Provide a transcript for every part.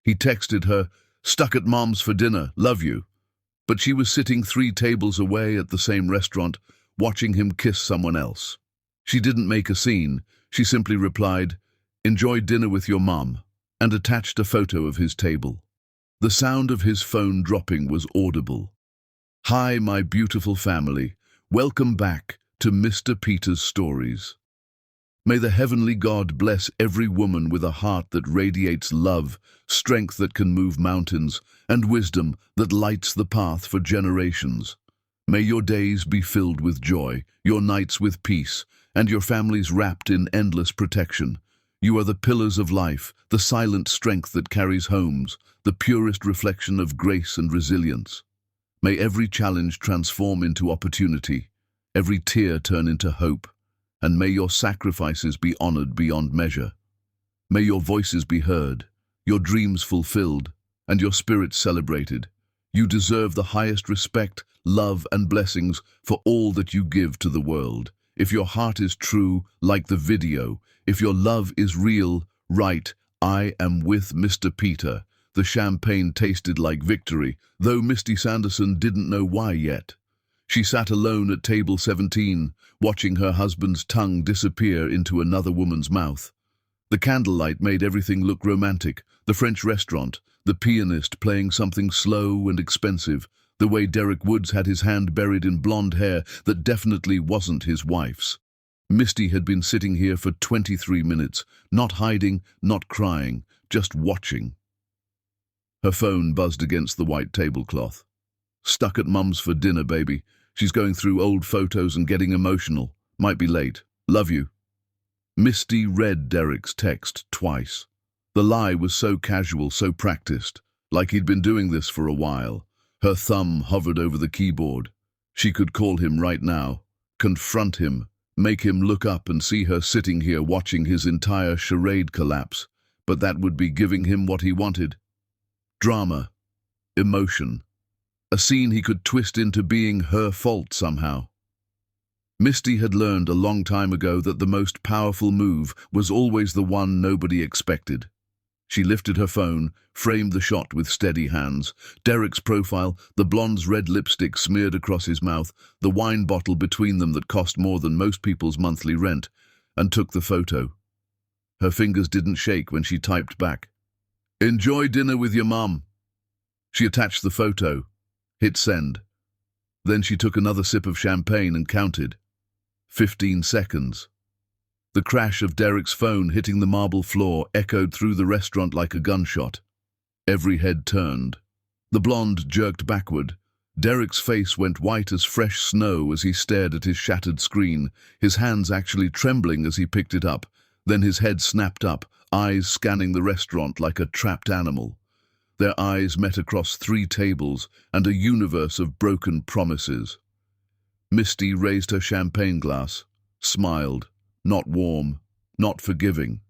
He texted her, "Stuck at Mom's for dinner, love you." But she was sitting 3 tables away at the same restaurant, watching him kiss someone else. She didn't make a scene, she simply replied, "Enjoy dinner with your mom," and attached a photo of his table. The sound of his phone dropping was audible. "Hi, my beautiful family. Welcome back to Mr. Peter's Stories. May the heavenly God bless every woman with a heart that radiates love, strength that can move mountains, and wisdom that lights the path for generations. May your days be filled with joy, your nights with peace, and your families wrapped in endless protection. You are the pillars of life, the silent strength that carries homes, the purest reflection of grace and resilience. May every challenge transform into opportunity, every tear turn into hope, and may your sacrifices be honored beyond measure. May your voices be heard, your dreams fulfilled, and your spirits celebrated. You deserve the highest respect, love, and blessings for all that you give to the world. If your heart is true, like the video, if your love is real, write, "I am with Mr. Peter." The champagne tasted like victory, though Misty Sanderson didn't know why yet. She sat alone at table 17, watching her husband's tongue disappear into another woman's mouth. The candlelight made everything look romantic. The French restaurant, the pianist playing something slow and expensive, the way Derek Woods had his hand buried in blonde hair that definitely wasn't his wife's. Misty had been sitting here for 23 minutes, not hiding, not crying, just watching. Her phone buzzed against the white tablecloth. "Stuck at Mum's for dinner, baby. She's going through old photos and getting emotional. Might be late. Love you." Misty read Derek's text twice. The lie was so casual, so practiced, like he'd been doing this for a while. Her thumb hovered over the keyboard. She could call him right now, confront him, make him look up and see her sitting here watching his entire charade collapse, but that would be giving him what he wanted. Drama, emotion, a scene he could twist into being her fault somehow. Misty had learned a long time ago that the most powerful move was always the one nobody expected. She lifted her phone, framed the shot with steady hands. Derek's profile, the blonde's red lipstick smeared across his mouth, the wine bottle between them that cost more than most people's monthly rent, and took the photo. Her fingers didn't shake when she typed back, "Enjoy dinner with your mum." She attached the photo, hit send. Then she took another sip of champagne and counted. 15 seconds. The crash of Derek's phone hitting the marble floor echoed through the restaurant like a gunshot. Every head turned. The blonde jerked backward. Derek's face went white as fresh snow as he stared at his shattered screen, his hands actually trembling as he picked it up. Then his head snapped up, eyes scanning the restaurant like a trapped animal. Their eyes met across 3 tables and a universe of broken promises. Misty raised her champagne glass, smiled, not warm, not forgiving.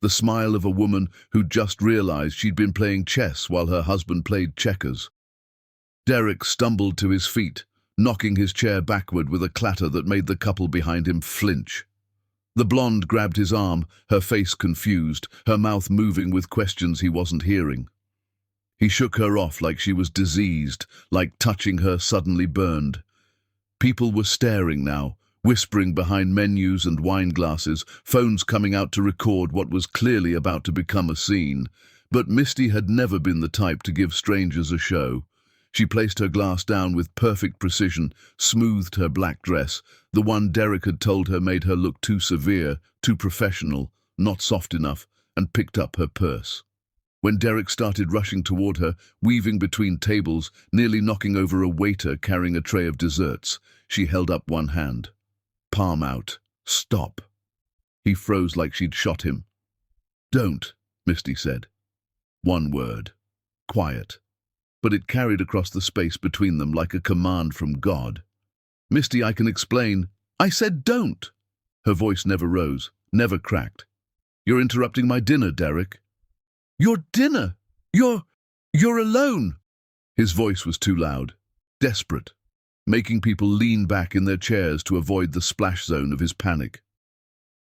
The smile of a woman who'd just realized she'd been playing chess while her husband played checkers. Derek stumbled to his feet, knocking his chair backward with a clatter that made the couple behind him flinch. The blonde grabbed his arm, her face confused, her mouth moving with questions he wasn't hearing. He shook her off like she was diseased, like touching her suddenly burned. People were staring now, whispering behind menus and wine glasses, phones coming out to record what was clearly about to become a scene. But Misty had never been the type to give strangers a show. She placed her glass down with perfect precision, smoothed her black dress, the one Derek had told her made her look too severe, too professional, not soft enough, and picked up her purse. When Derek started rushing toward her, weaving between tables, nearly knocking over a waiter carrying a tray of desserts, she held up one hand. Palm out. "Stop." He froze like she'd shot him. "Don't," Misty said. One word. Quiet. But it carried across the space between them like a command from God. "Misty, I can explain." "I said don't." Her voice never rose, never cracked. "You're interrupting my dinner, Derek." "Your dinner? You're alone." His voice was too loud, desperate, making people lean back in their chairs to avoid the splash zone of his panic.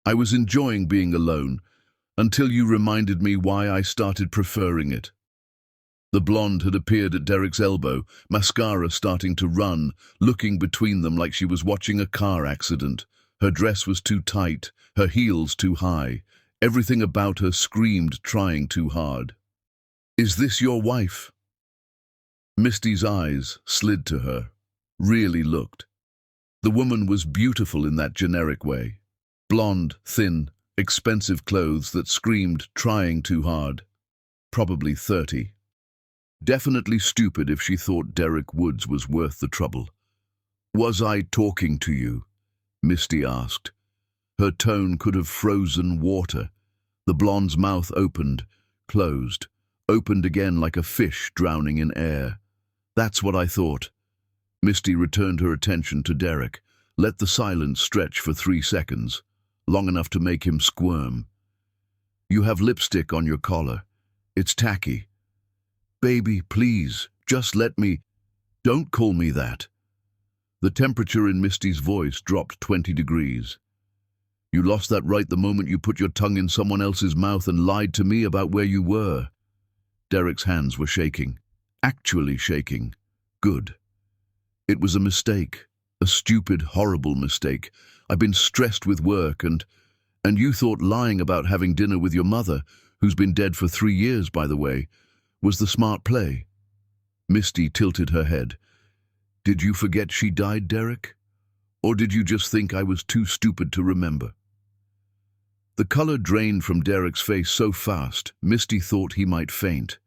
"I was enjoying being alone, until you reminded me why I started preferring it." The blonde had appeared at Derek's elbow, mascara starting to run, looking between them like she was watching a car accident. Her dress was too tight, her heels too high. Everything about her screamed trying too hard. "Is this your wife?" Misty's eyes slid to her, really looked. The woman was beautiful in that generic way. Blonde, thin, expensive clothes that screamed trying too hard. Probably 30. Definitely stupid if she thought Derek Woods was worth the trouble. "Was I talking to you?" Misty asked. Her tone could have frozen water. The blonde's mouth opened, closed, opened again like a fish drowning in air. "That's what I thought." Misty returned her attention to Derek, let the silence stretch for 3 seconds, long enough to make him squirm. "You have lipstick on your collar. It's tacky." "Baby, please, just let me—" "Don't call me that." The temperature in Misty's voice dropped 20 degrees. "You lost that right the moment you put your tongue in someone else's mouth and lied to me about where you were." Derek's hands were shaking. Actually shaking. Good. "It was a mistake. A stupid, horrible mistake. I've been stressed with work and you thought lying about having dinner with your mother, who's been dead for 3 years, by the way, was the smart play." Misty tilted her head. "Did you forget she died, Derek? Or did you just think I was too stupid to remember?" The color drained from Derek's face so fast, Misty thought he might faint.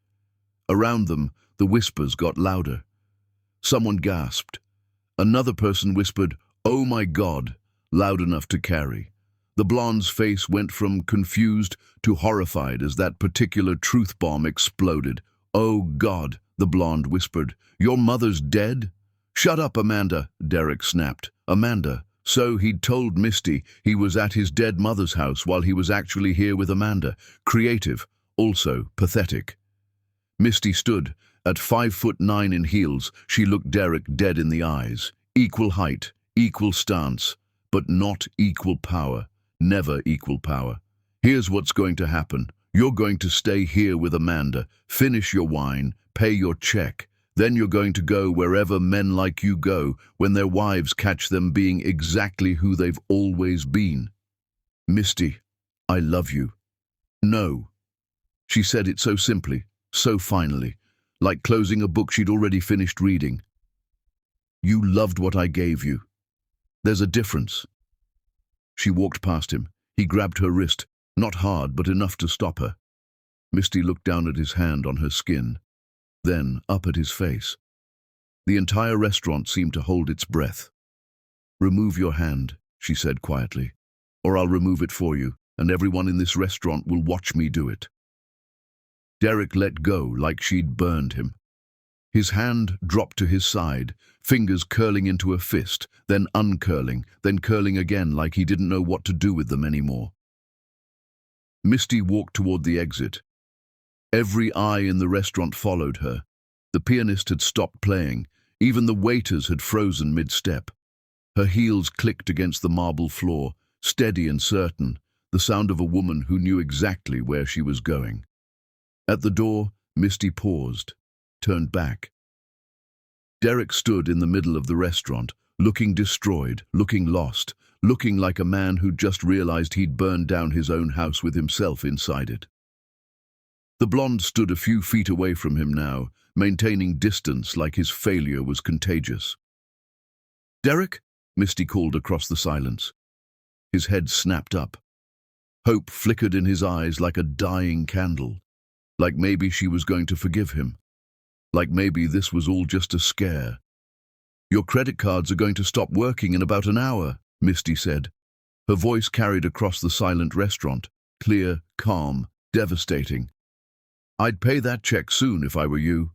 Around them, the whispers got louder. Someone gasped. Another person whispered, "Oh my God," loud enough to carry. The blonde's face went from confused to horrified as that particular truth bomb exploded. "Oh God," the blonde whispered. "Your mother's dead?" "Shut up, Amanda," Derek snapped. Amanda. So he'd told Misty he was at his dead mother's house while he was actually here with Amanda. Creative, also pathetic. Misty stood. At 5'9" in heels, she looked Derek dead in the eyes. Equal height, equal stance, but not equal power. Never equal power. "Here's what's going to happen. You're going to stay here with Amanda, finish your wine, pay your check. Then you're going to go wherever men like you go when their wives catch them being exactly who they've always been." "Misty, I love you." "No." She said it so simply, so finally, like closing a book she'd already finished reading. "You loved what I gave you. There's a difference." She walked past him. He grabbed her wrist, not hard, but enough to stop her. Misty looked down at his hand on her skin, then up at his face. The entire restaurant seemed to hold its breath. "Remove your hand," she said quietly, "or I'll remove it for you, and everyone in this restaurant will watch me do it." Derek let go like she'd burned him. His hand dropped to his side, fingers curling into a fist, then uncurling, then curling again like he didn't know what to do with them anymore. Misty walked toward the exit. Every eye in the restaurant followed her. The pianist had stopped playing. Even the waiters had frozen mid-step. Her heels clicked against the marble floor, steady and certain, the sound of a woman who knew exactly where she was going. At the door, Misty paused, turned back. Derek stood in the middle of the restaurant, looking destroyed, looking lost, looking like a man who'd just realized he'd burned down his own house with himself inside it. The blonde stood a few feet away from him now, maintaining distance like his failure was contagious. "Derek?" Misty called across the silence. His head snapped up. Hope flickered in his eyes like a dying candle. Like maybe she was going to forgive him. Like maybe this was all just a scare. "Your credit cards are going to stop working in about an hour," Misty said. Her voice carried across the silent restaurant, clear, calm, devastating. "I'd pay that check soon if I were you."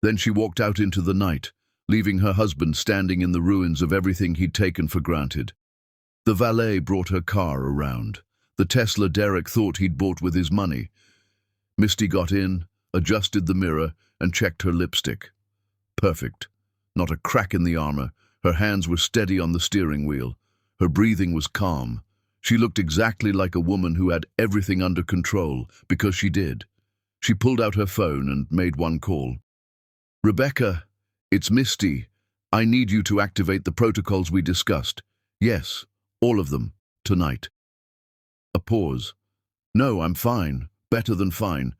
Then she walked out into the night, leaving her husband standing in the ruins of everything he'd taken for granted. The valet brought her car around, the Tesla Derek thought he'd bought with his money. Misty got in, adjusted the mirror, and checked her lipstick. Perfect. Not a crack in the armor. Her hands were steady on the steering wheel. Her breathing was calm. She looked exactly like a woman who had everything under control, because she did. She pulled out her phone and made one call. "Rebecca, it's Misty. I need you to activate the protocols we discussed. Yes, all of them, tonight." A pause. "No, I'm fine. Better than fine.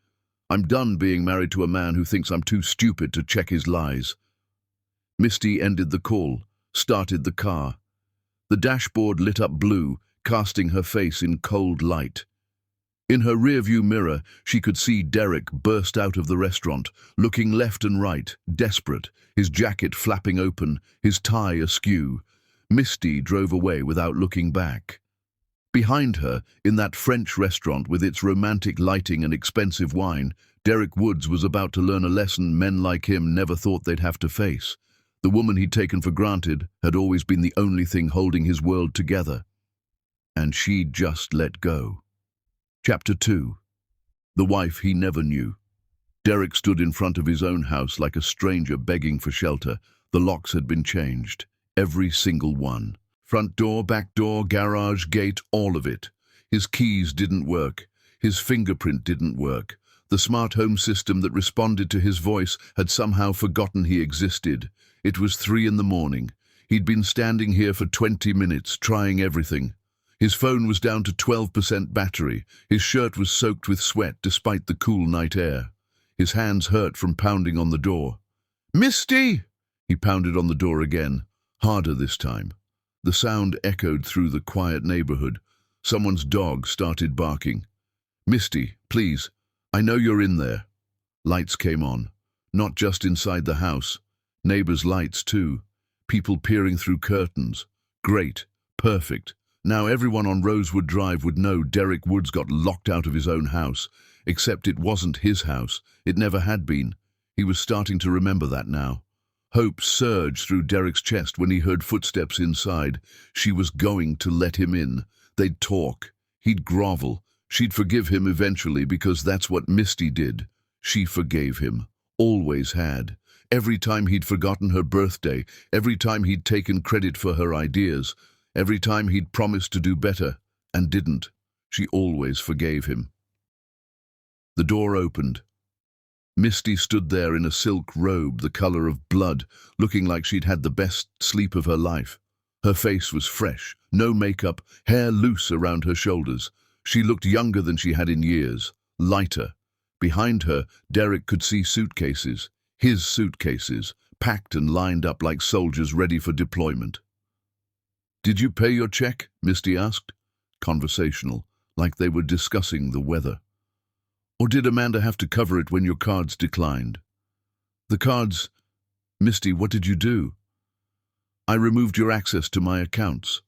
I'm done being married to a man who thinks I'm too stupid to check his lies." Misty ended the call, started the car. The dashboard lit up blue, casting her face in cold light. In her rearview mirror, she could see Derek burst out of the restaurant, looking left and right, desperate, his jacket flapping open, his tie askew. Misty drove away without looking back. Behind her, in that French restaurant with its romantic lighting and expensive wine, Derek Woods was about to learn a lesson men like him never thought they'd have to face. The woman he'd taken for granted had always been the only thing holding his world together. And she'd just let go. Chapter 2. The wife he never knew. Derek stood in front of his own house like a stranger begging for shelter. The locks had been changed. Every single one. Front door, back door, garage, gate, all of it. His keys didn't work. His fingerprint didn't work. The smart home system that responded to his voice had somehow forgotten he existed. It was 3 in the morning. He'd been standing here for 20 minutes, trying everything. His phone was down to 12% battery. His shirt was soaked with sweat despite the cool night air. His hands hurt from pounding on the door. "Misty!" He pounded on the door again, harder this time. The sound echoed through the quiet neighborhood. Someone's dog started barking. "Misty, please, I know you're in there." Lights came on, not just inside the house. Neighbors' lights too. People peering through curtains. Great. Perfect. Now everyone on Rosewood Drive would know Derek Woods got locked out of his own house. Except it wasn't his house. It never had been. He was starting to remember that now. Hope surged through Derek's chest when he heard footsteps inside. She was going to let him in. They'd talk. He'd grovel. She'd forgive him eventually because that's what Misty did. She forgave him. Always had. Every time he'd forgotten her birthday, every time he'd taken credit for her ideas, every time he'd promised to do better and didn't, she always forgave him. The door opened. Misty stood there in a silk robe the color of blood, looking like she'd had the best sleep of her life. Her face was fresh, no makeup, hair loose around her shoulders. She looked younger than she had in years, lighter. Behind her, Derek could see suitcases, his suitcases, packed and lined up like soldiers ready for deployment. "Did you pay your check?" Misty asked. Conversational, like they were discussing the weather. "Or did Amanda have to cover it when your cards declined?" "The cards..." "Misty, what did you do?" "I removed your access to my accounts."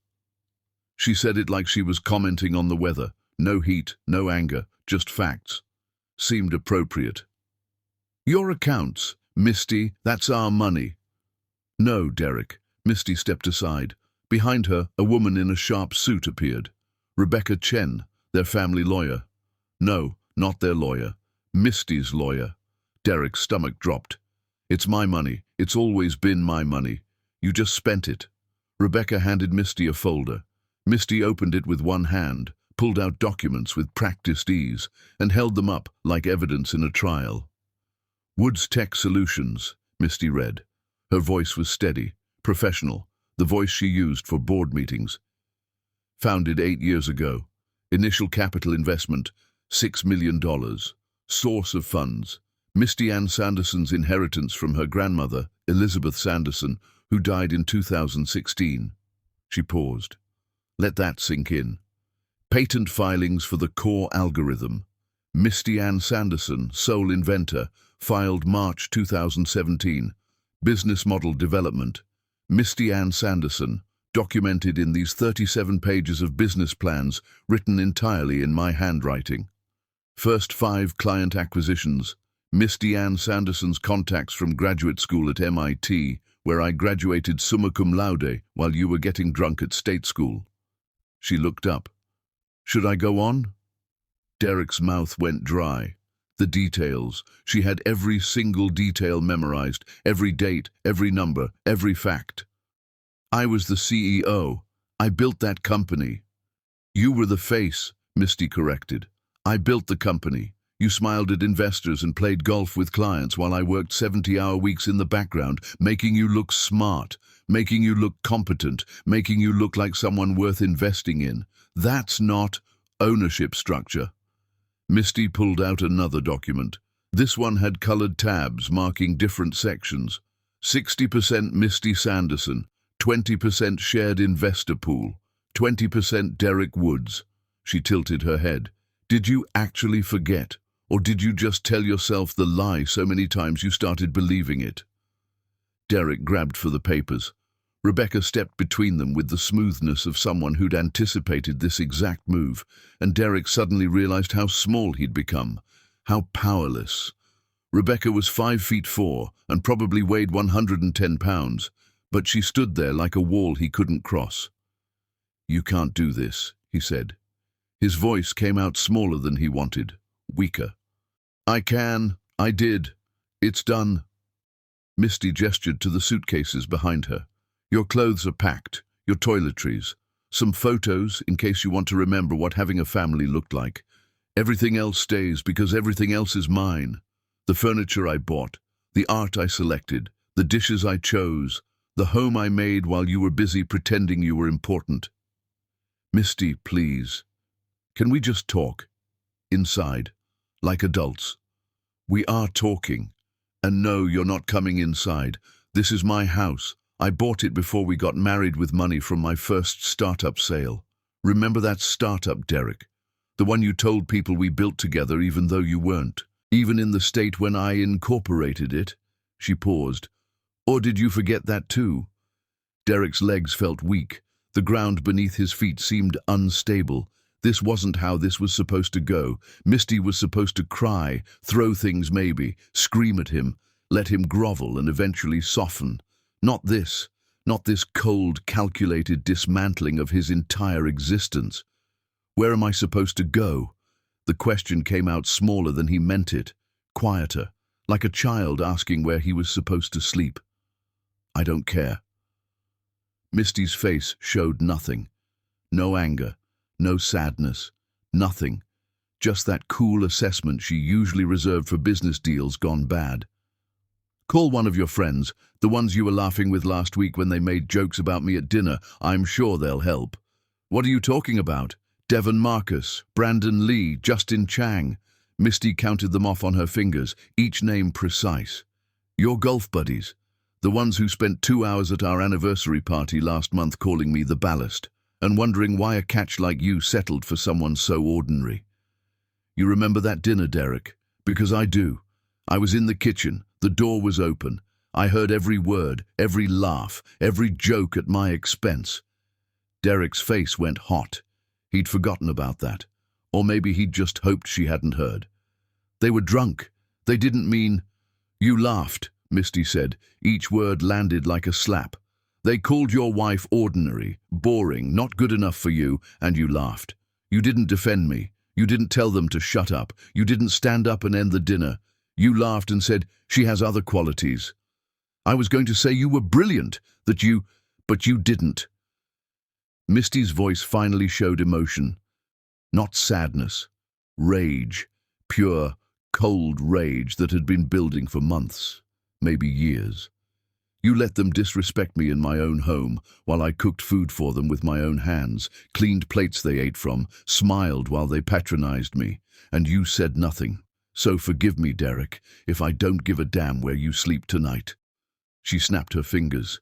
She said it like she was commenting on the weather. No heat, no anger, just facts. Seemed appropriate. "Your accounts, Misty, that's our money." "No, Derek." Misty stepped aside. Behind her, a woman in a sharp suit appeared. Rebecca Chen, their family lawyer. No, not their lawyer. Misty's lawyer. Derek's stomach dropped. "It's my money. It's always been my money. You just spent it." Rebecca handed Misty a folder. Misty opened it with one hand, pulled out documents with practiced ease, and held them up like evidence in a trial. "Woods Tech Solutions," Misty read. Her voice was steady, professional, the voice she used for board meetings. Founded 8 years ago. Initial capital investment, $6 million. Source of funds, Misty Ann Sanderson's inheritance from her grandmother, Elizabeth Sanderson, who died in 2016. She paused. Let that sink in. Patent filings for the core algorithm. Misty Ann Sanderson, sole inventor, filed March 2017. Business model development. Misty Ann Sanderson, documented in these 37 pages of business plans written entirely in my handwriting. First 5 client acquisitions. Misty Ann Sanderson's contacts from graduate school at MIT, where I graduated summa cum laude while you were getting drunk at state school. She looked up. Should I go on? Derek's mouth went dry. The details. She had every single detail memorized, every date, every number, every fact. "I was the CEO. I built that company." "You were the face," Misty corrected. "I built the company. You smiled at investors and played golf with clients while I worked 70-hour weeks in the background, making you look smart, making you look competent, making you look like someone worth investing in. That's not ownership structure. Misty pulled out another document. This one had colored tabs marking different sections. 60% Misty Sanderson, 20% shared investor pool, 20% Derek Woods. She tilted her head. Did you actually forget? Or did you just tell yourself the lie so many times you started believing it? Derek grabbed for the papers. Rebecca stepped between them with the smoothness of someone who'd anticipated this exact move, and Derek suddenly realized how small he'd become, how powerless. Rebecca was 5'4" and probably weighed 110 pounds, but she stood there like a wall he couldn't cross. "You can't do this," he said. His voice came out smaller than he wanted, weaker. "I can. I did. It's done." Misty gestured to the suitcases behind her. "Your clothes are packed, your toiletries, some photos in case you want to remember what having a family looked like. Everything else stays because everything else is mine. The furniture I bought, the art I selected, the dishes I chose, the home I made while you were busy pretending you were important. Misty, please. Can we just talk? Inside, like adults. We are talking. And no, you're not coming inside. This is my house. I bought it before we got married with money from my first startup sale. Remember that startup, Derek? The one you told people we built together even though you weren't. Even in the state when I incorporated it." She paused. "Or did you forget that too?" Derek's legs felt weak. The ground beneath his feet seemed unstable. This wasn't how this was supposed to go. Misty was supposed to cry, throw things maybe, scream at him, let him grovel and eventually soften. Not this cold, calculated dismantling of his entire existence. "Where am I supposed to go?" The question came out smaller than he meant it, quieter, like a child asking where he was supposed to sleep. "I don't care." Misty's face showed nothing. No anger, no sadness, nothing. Just that cool assessment she usually reserved for business deals gone bad. "Call one of your friends, the ones you were laughing with last week when they made jokes about me at dinner. I'm sure they'll help." "What are you talking about?" "Devon Marcus, Brandon Lee, Justin Chang." Misty counted them off on her fingers, each name precise. "Your golf buddies, the ones who spent 2 hours at our anniversary party last month calling me the ballast, and wondering why a catch like you settled for someone so ordinary. You remember that dinner, Derek? Because I do. I was in the kitchen, the door was open. I heard every word, every laugh, every joke at my expense." Derek's face went hot. He'd forgotten about that. Or maybe he'd just hoped she hadn't heard. "They were drunk. They didn't mean—" "You laughed," Misty said. Each word landed like a slap. "They called your wife ordinary, boring, not good enough for you, and you laughed. You didn't defend me. You didn't tell them to shut up. You didn't stand up and end the dinner. You laughed and said, she has other qualities. I was going to say you were brilliant, but you didn't." Misty's voice finally showed emotion. Not sadness. Rage. Pure, cold rage that had been building for months, maybe years. "You let them disrespect me in my own home, while I cooked food for them with my own hands, cleaned plates they ate from, smiled while they patronized me, and you said nothing. So forgive me, Derek, if I don't give a damn where you sleep tonight." She snapped her fingers.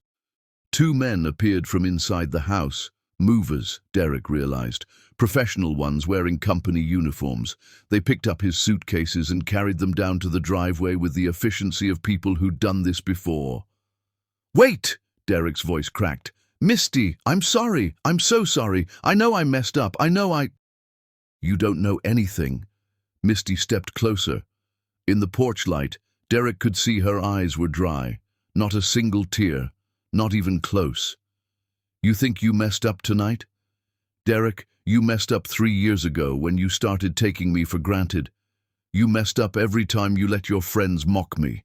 2 men appeared from inside the house. Movers, Derek realized. Professional ones wearing company uniforms. They picked up his suitcases and carried them down to the driveway with the efficiency of people who'd done this before. "Wait!" Derek's voice cracked. "Misty, I'm sorry. I'm so sorry. I know I messed up. I know I—" "You don't know anything." Misty stepped closer. In the porch light, Derek could see her eyes were dry. Not a single tear. Not even close. "You think you messed up tonight? Derek, you messed up 3 years ago when you started taking me for granted. You messed up every time you let your friends mock me.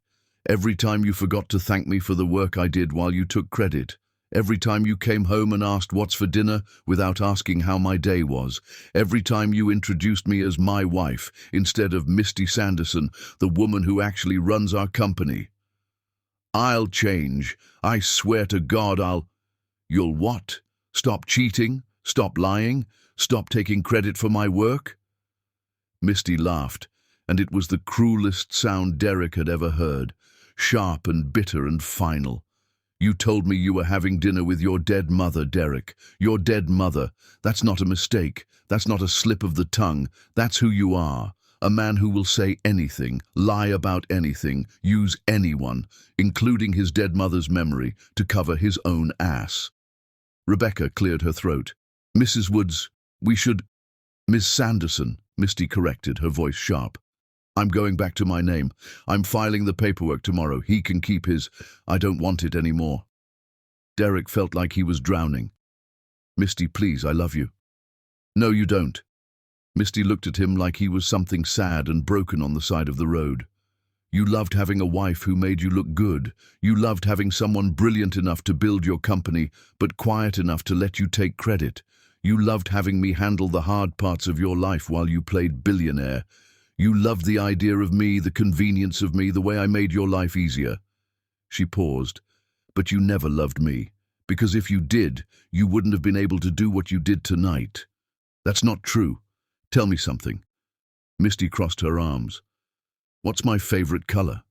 Every time you forgot to thank me for the work I did while you took credit. Every time you came home and asked what's for dinner without asking how my day was. Every time you introduced me as my wife instead of Misty Sanderson, the woman who actually runs our company. I'll change. I swear to God You'll what? Stop cheating? Stop lying? Stop taking credit for my work? Misty laughed, and it was the cruelest sound Derek had ever heard, sharp and bitter and final. You told me you were having dinner with your dead mother, Derek. Your dead mother. That's not a mistake. That's not a slip of the tongue. That's who you are. A man who will say anything, lie about anything, use anyone, including his dead mother's memory, to cover his own ass. Rebecca cleared her throat. Mrs. Woods, we should... Miss Sanderson, Misty corrected, her voice sharp. I'm going back to my name. I'm filing the paperwork tomorrow. He can keep his. I don't want it anymore. Derek felt like he was drowning. Misty, please, I love you. No, you don't. Misty looked at him like he was something sad and broken on the side of the road. You loved having a wife who made you look good. You loved having someone brilliant enough to build your company, but quiet enough to let you take credit. You loved having me handle the hard parts of your life while you played Billionaire. You loved the idea of me, the convenience of me, the way I made your life easier. She paused. But you never loved me, because if you did, you wouldn't have been able to do what you did tonight. That's not true. Tell me something. Misty crossed her arms. What's my favorite color?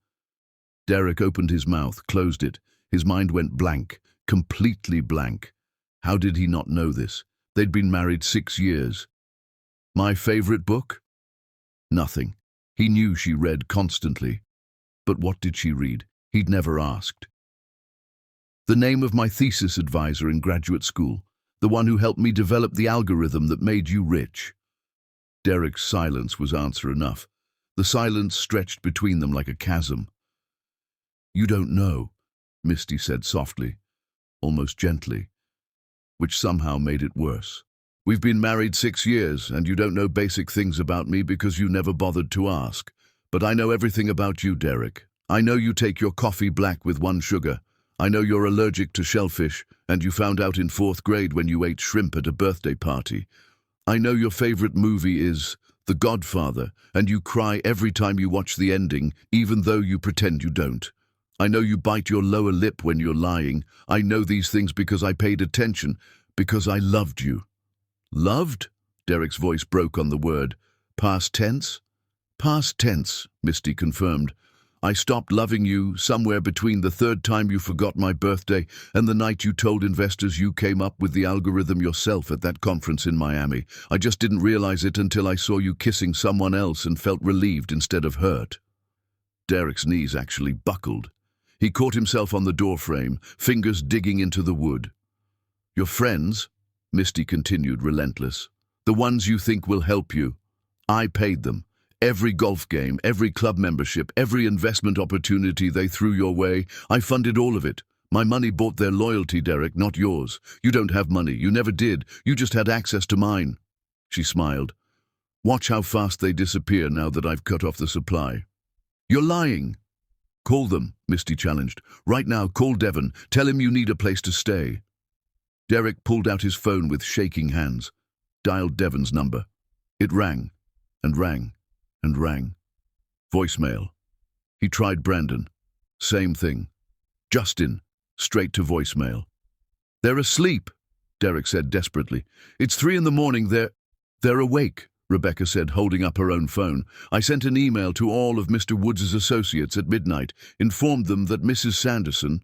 Derek opened his mouth, closed it. His mind went blank, completely blank. How did he not know this? They'd been married 6 years. My favorite book? Nothing. He knew she read constantly. But what did she read? He'd never asked. The name of my thesis advisor in graduate school, the one who helped me develop the algorithm that made you rich. Derek's silence was answer enough. The silence stretched between them like a chasm. You don't know, Misty said softly, almost gently, which somehow made it worse. We've been married 6 years, and you don't know basic things about me because you never bothered to ask. But I know everything about you, Derek. I know you take your coffee black with 1 sugar. I know you're allergic to shellfish, and you found out in 4th grade when you ate shrimp at a birthday party. I know your favorite movie is The Godfather, and you cry every time you watch the ending, even though you pretend you don't. I know you bite your lower lip when you're lying. I know these things because I paid attention, because I loved you. Loved? Derek's voice broke on the word. Past tense? Past tense, Misty confirmed. I stopped loving you somewhere between the 3rd time you forgot my birthday and the night you told investors you came up with the algorithm yourself at that conference in Miami. I just didn't realize it until I saw you kissing someone else and felt relieved instead of hurt. Derek's knees actually buckled. He caught himself on the doorframe, fingers digging into the wood. Your friends? Misty continued, relentless. The ones you think will help you. I paid them. Every golf game, every club membership, every investment opportunity they threw your way, I funded all of it. My money bought their loyalty, Derek, not yours. You don't have money. You never did. You just had access to mine. She smiled. Watch how fast they disappear now that I've cut off the supply. You're lying. Call them, Misty challenged. Right now, call Devon. Tell him you need a place to stay. Derek pulled out his phone with shaking hands, dialed Devon's number. It rang, and rang, and rang. Voicemail. He tried Brandon. Same thing. Justin. Straight to voicemail. They're asleep, Derek said desperately. It's 3 a.m. They're awake, Rebecca said, holding up her own phone. I sent an email to all of Mr. Woods' associates at midnight, informed them that Ms. Sanderson,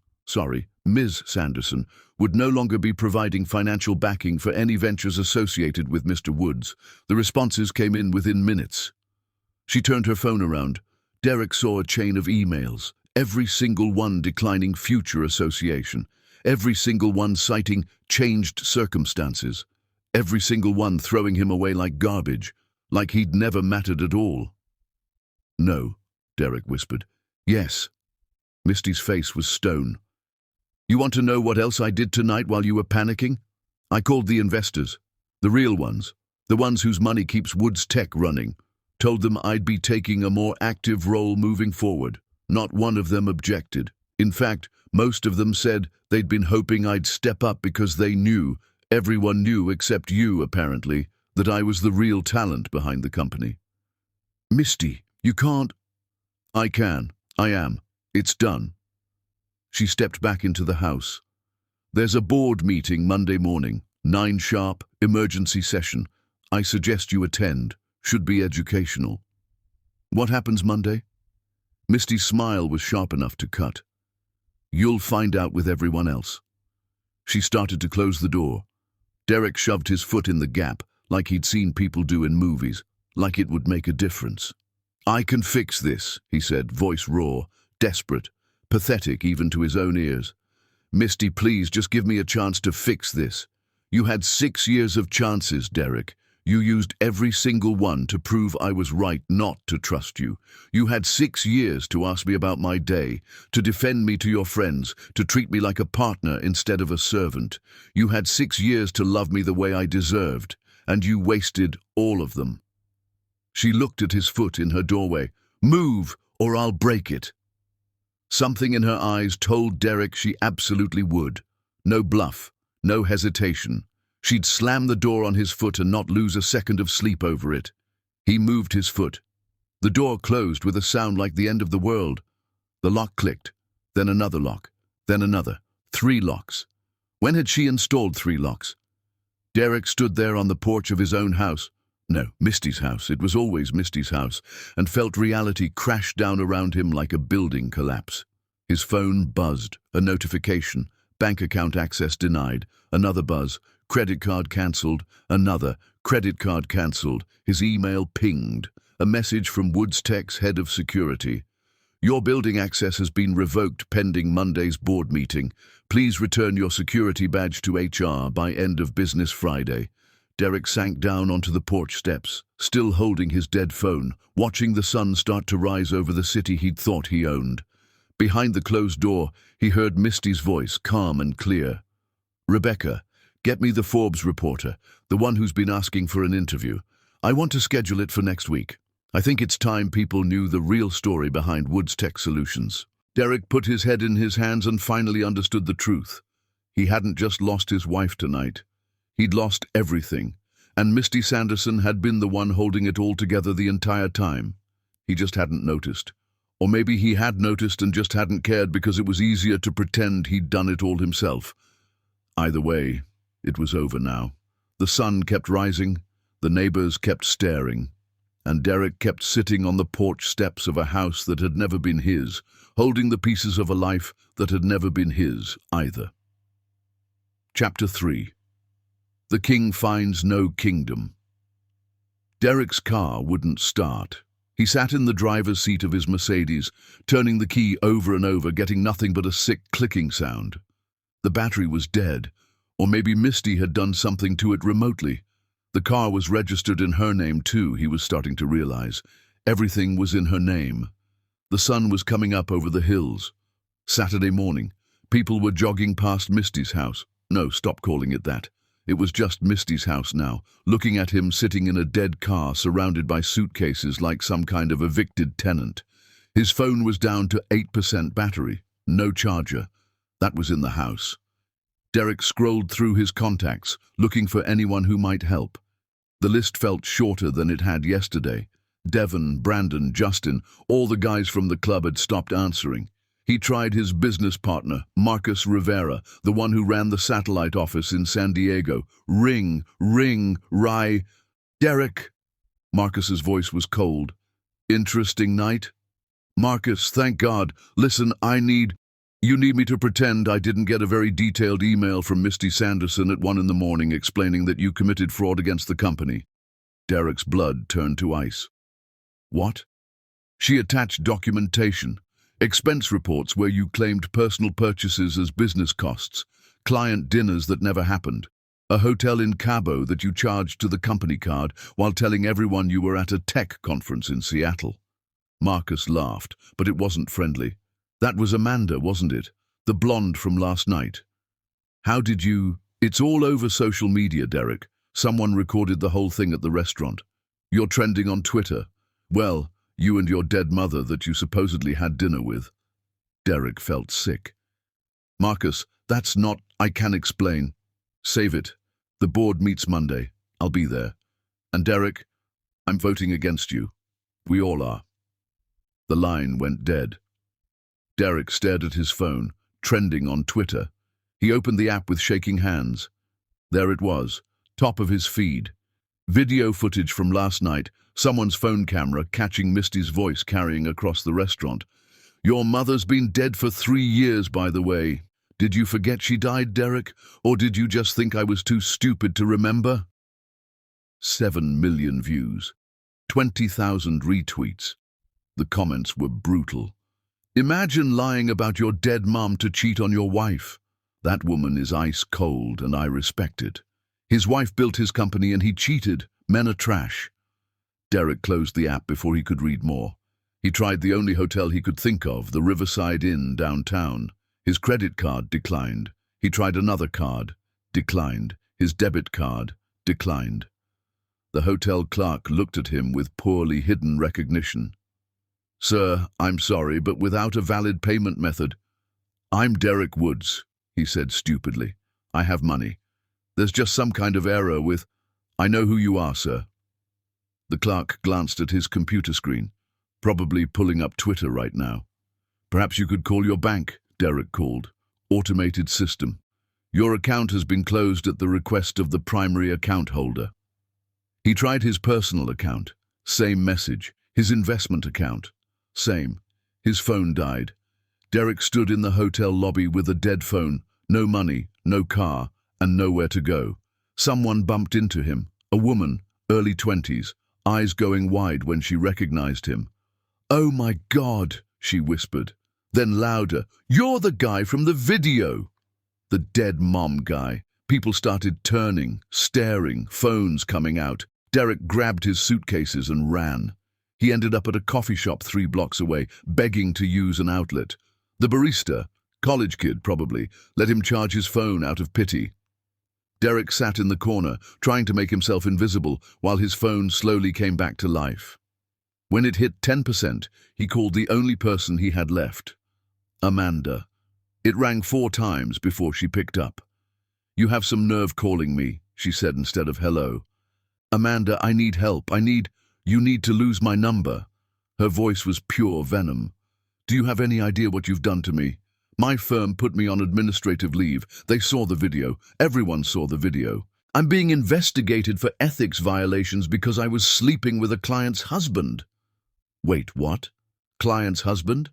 would no longer be providing financial backing for any ventures associated with Mr. Woods. The responses came in within minutes. She turned her phone around. Derek saw a chain of emails, every single one declining future association, every single one citing changed circumstances, every single one throwing him away like garbage, like he'd never mattered at all. No, Derek whispered. Yes. Misty's face was stone. You want to know what else I did tonight while you were panicking? I called the investors, the real ones, the ones whose money keeps Woods Tech running, told them I'd be taking a more active role moving forward. Not one of them objected. In fact, most of them said they'd been hoping I'd step up because they knew, everyone knew except you apparently, that I was the real talent behind the company. Misty, you can't. I can. I am. It's done. She stepped back into the house. There's a board meeting Monday morning, 9 sharp, emergency session. I suggest you attend. Should be educational. What happens Monday? Misty's smile was sharp enough to cut. You'll find out with everyone else. She started to close the door. Derek shoved his foot in the gap, like he'd seen people do in movies, like it would make a difference. I can fix this, he said, voice raw, desperate, pathetic even to his own ears. Misty, please, just give me a chance to fix this. You had 6 years of chances, Derek. You used every single one to prove I was right not to trust you. You had 6 years to ask me about my day, to defend me to your friends, to treat me like a partner instead of a servant. You had 6 years to love me the way I deserved, and you wasted all of them. She looked at his foot in her doorway. Move, or I'll break it. Something in her eyes told Derek she absolutely would. No bluff, no hesitation. She'd slam the door on his foot and not lose a second of sleep over it. He moved his foot. The door closed with a sound like the end of the world. The lock clicked, then another lock, then another. 3 locks. When had she installed 3 locks? Derek stood there on the porch of his own house. No, Misty's house. It was always Misty's house, and felt reality crash down around him like a building collapse. His phone buzzed, a notification, bank account access denied, another buzz, credit card cancelled, another, credit card cancelled. His email pinged, a message from Woods Tech's head of security. Your building access has been revoked pending Monday's board meeting. Please return your security badge to HR by end of business Friday. Derek sank down onto the porch steps, still holding his dead phone, watching the sun start to rise over the city he'd thought he owned. Behind the closed door, he heard Misty's voice, calm and clear. Rebecca, get me the Forbes reporter, the one who's been asking for an interview. I want to schedule it for next week. I think it's time people knew the real story behind Woods Tech Solutions. Derek put his head in his hands and finally understood the truth. He hadn't just lost his wife tonight. He'd lost everything, and Misty Sanderson had been the one holding it all together the entire time. He just hadn't noticed. Or maybe he had noticed and just hadn't cared because it was easier to pretend he'd done it all himself. Either way, it was over now. The sun kept rising, the neighbors kept staring, and Derek kept sitting on the porch steps of a house that had never been his, holding the pieces of a life that had never been his either. Chapter 3. The King Finds No Kingdom. Derek's car wouldn't start. He sat in the driver's seat of his Mercedes, turning the key over and over, getting nothing but a sick clicking sound. The battery was dead, or maybe Misty had done something to it remotely. The car was registered in her name too, he was starting to realize. Everything was in her name. The sun was coming up over the hills. Saturday morning. People were jogging past Misty's house. No, stop calling it that. It was just Misty's house now, looking at him sitting in a dead car surrounded by suitcases like some kind of evicted tenant. His phone was down to 8% battery, no charger. That was in the house. Derek scrolled through his contacts, looking for anyone who might help. The list felt shorter than it had yesterday. Devon, Brandon, Justin, all the guys from the club had stopped answering. He tried his business partner, Marcus Rivera, the one who ran the satellite office in San Diego. Ring, Rye. Derek. Marcus's voice was cold. Interesting night? Marcus, thank God. Listen, you need me to pretend I didn't get a very detailed email from Misty Sanderson at 1 in the morning explaining that you committed fraud against the company. Derek's blood turned to ice. What? She attached documentation. Expense reports where you claimed personal purchases as business costs, client dinners that never happened, a hotel in Cabo that you charged to the company card while telling everyone you were at a tech conference in Seattle. Marcus laughed, but it wasn't friendly. That was Amanda, wasn't it? The blonde from last night. How did you... It's all over social media, Derek. Someone recorded the whole thing at the restaurant. You're trending on Twitter. Well, you and your dead mother that you supposedly had dinner with. Derek felt sick. Marcus, that's not, I can explain. Save it. The board meets Monday. I'll be there. And Derek, I'm voting against you. We all are. The line went dead. Derek stared at his phone, trending on Twitter. He opened the app with shaking hands. There it was, top of his feed. Video footage from last night, someone's phone camera catching Misty's voice carrying across the restaurant. Your mother's been dead for 3 years, by the way. Did you forget she died, Derek? Or did you just think I was too stupid to remember? 7 million views. 20,000 retweets. The comments were brutal. Imagine lying about your dead mom to cheat on your wife. That woman is ice cold and I respect it. His wife built his company and he cheated. Men are trash. Derek closed the app before he could read more. He tried the only hotel he could think of, the Riverside Inn downtown. His credit card declined. He tried another card. Declined. His debit card. Declined. The hotel clerk looked at him with poorly hidden recognition. Sir, I'm sorry, but without a valid payment method. I'm Derek Woods, he said stupidly. I have money. There's just some kind of error with, I know who you are, sir. The clerk glanced at his computer screen, probably pulling up Twitter right now. Perhaps you could call your bank, Derek called. Automated system. Your account has been closed at the request of the primary account holder. He tried his personal account. Same message. His investment account. Same. His phone died. Derek stood in the hotel lobby with a dead phone, no money, no car, and nowhere to go. Someone bumped into him, a woman, early 20s, eyes going wide when she recognized him. Oh my God, she whispered. Then louder, you're the guy from the video. The dead mom guy. People started turning, staring, phones coming out. Derek grabbed his suitcases and ran. He ended up at a coffee shop 3 blocks away, begging to use an outlet. The barista, college kid probably, let him charge his phone out of pity. Derek sat in the corner, trying to make himself invisible, while his phone slowly came back to life. When it hit 10%, he called the only person he had left. Amanda. It rang 4 times before she picked up. You have some nerve calling me, she said instead of hello. Amanda, I need help. You need to lose my number. Her voice was pure venom. Do you have any idea what you've done to me? My firm put me on administrative leave. They saw the video. Everyone saw the video. I'm being investigated for ethics violations because I was sleeping with a client's husband. Wait, what? Client's husband?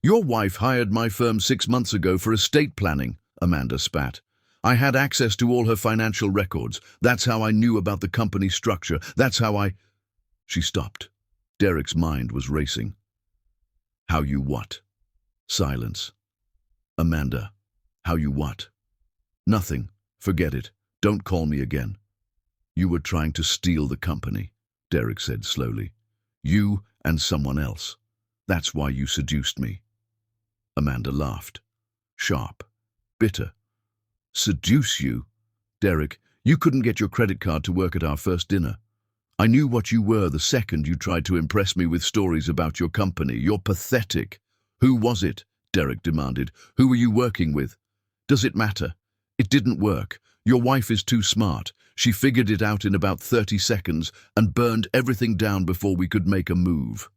Your wife hired my firm 6 months ago for estate planning, Amanda spat. I had access to all her financial records. That's how I knew about the company structure. That's how I... She stopped. Derek's mind was racing. How you what? Silence. Amanda, how you what? Nothing. Forget it. Don't call me again. You were trying to steal the company, Derek said slowly. You and someone else. That's why you seduced me. Amanda laughed. Sharp. Bitter. Seduce you? Derek, you couldn't get your credit card to work at our first dinner. I knew what you were the second you tried to impress me with stories about your company. You're pathetic. Who was it? Derek demanded. Who were you working with? Does it matter? It didn't work. Your wife is too smart. She figured it out in about 30 seconds and burned everything down before we could make a move.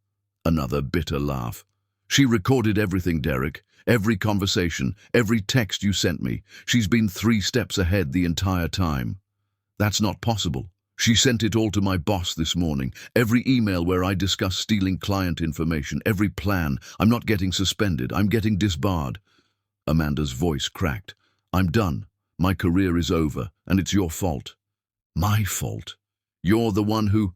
Another bitter laugh. She recorded everything, Derek. Every conversation, every text you sent me. She's been 3 steps ahead the entire time. That's not possible. She sent it all to my boss this morning. Every email where I discuss stealing client information, every plan. I'm not getting suspended. I'm getting disbarred. Amanda's voice cracked. I'm done. My career is over, and it's your fault. My fault? You're the one who...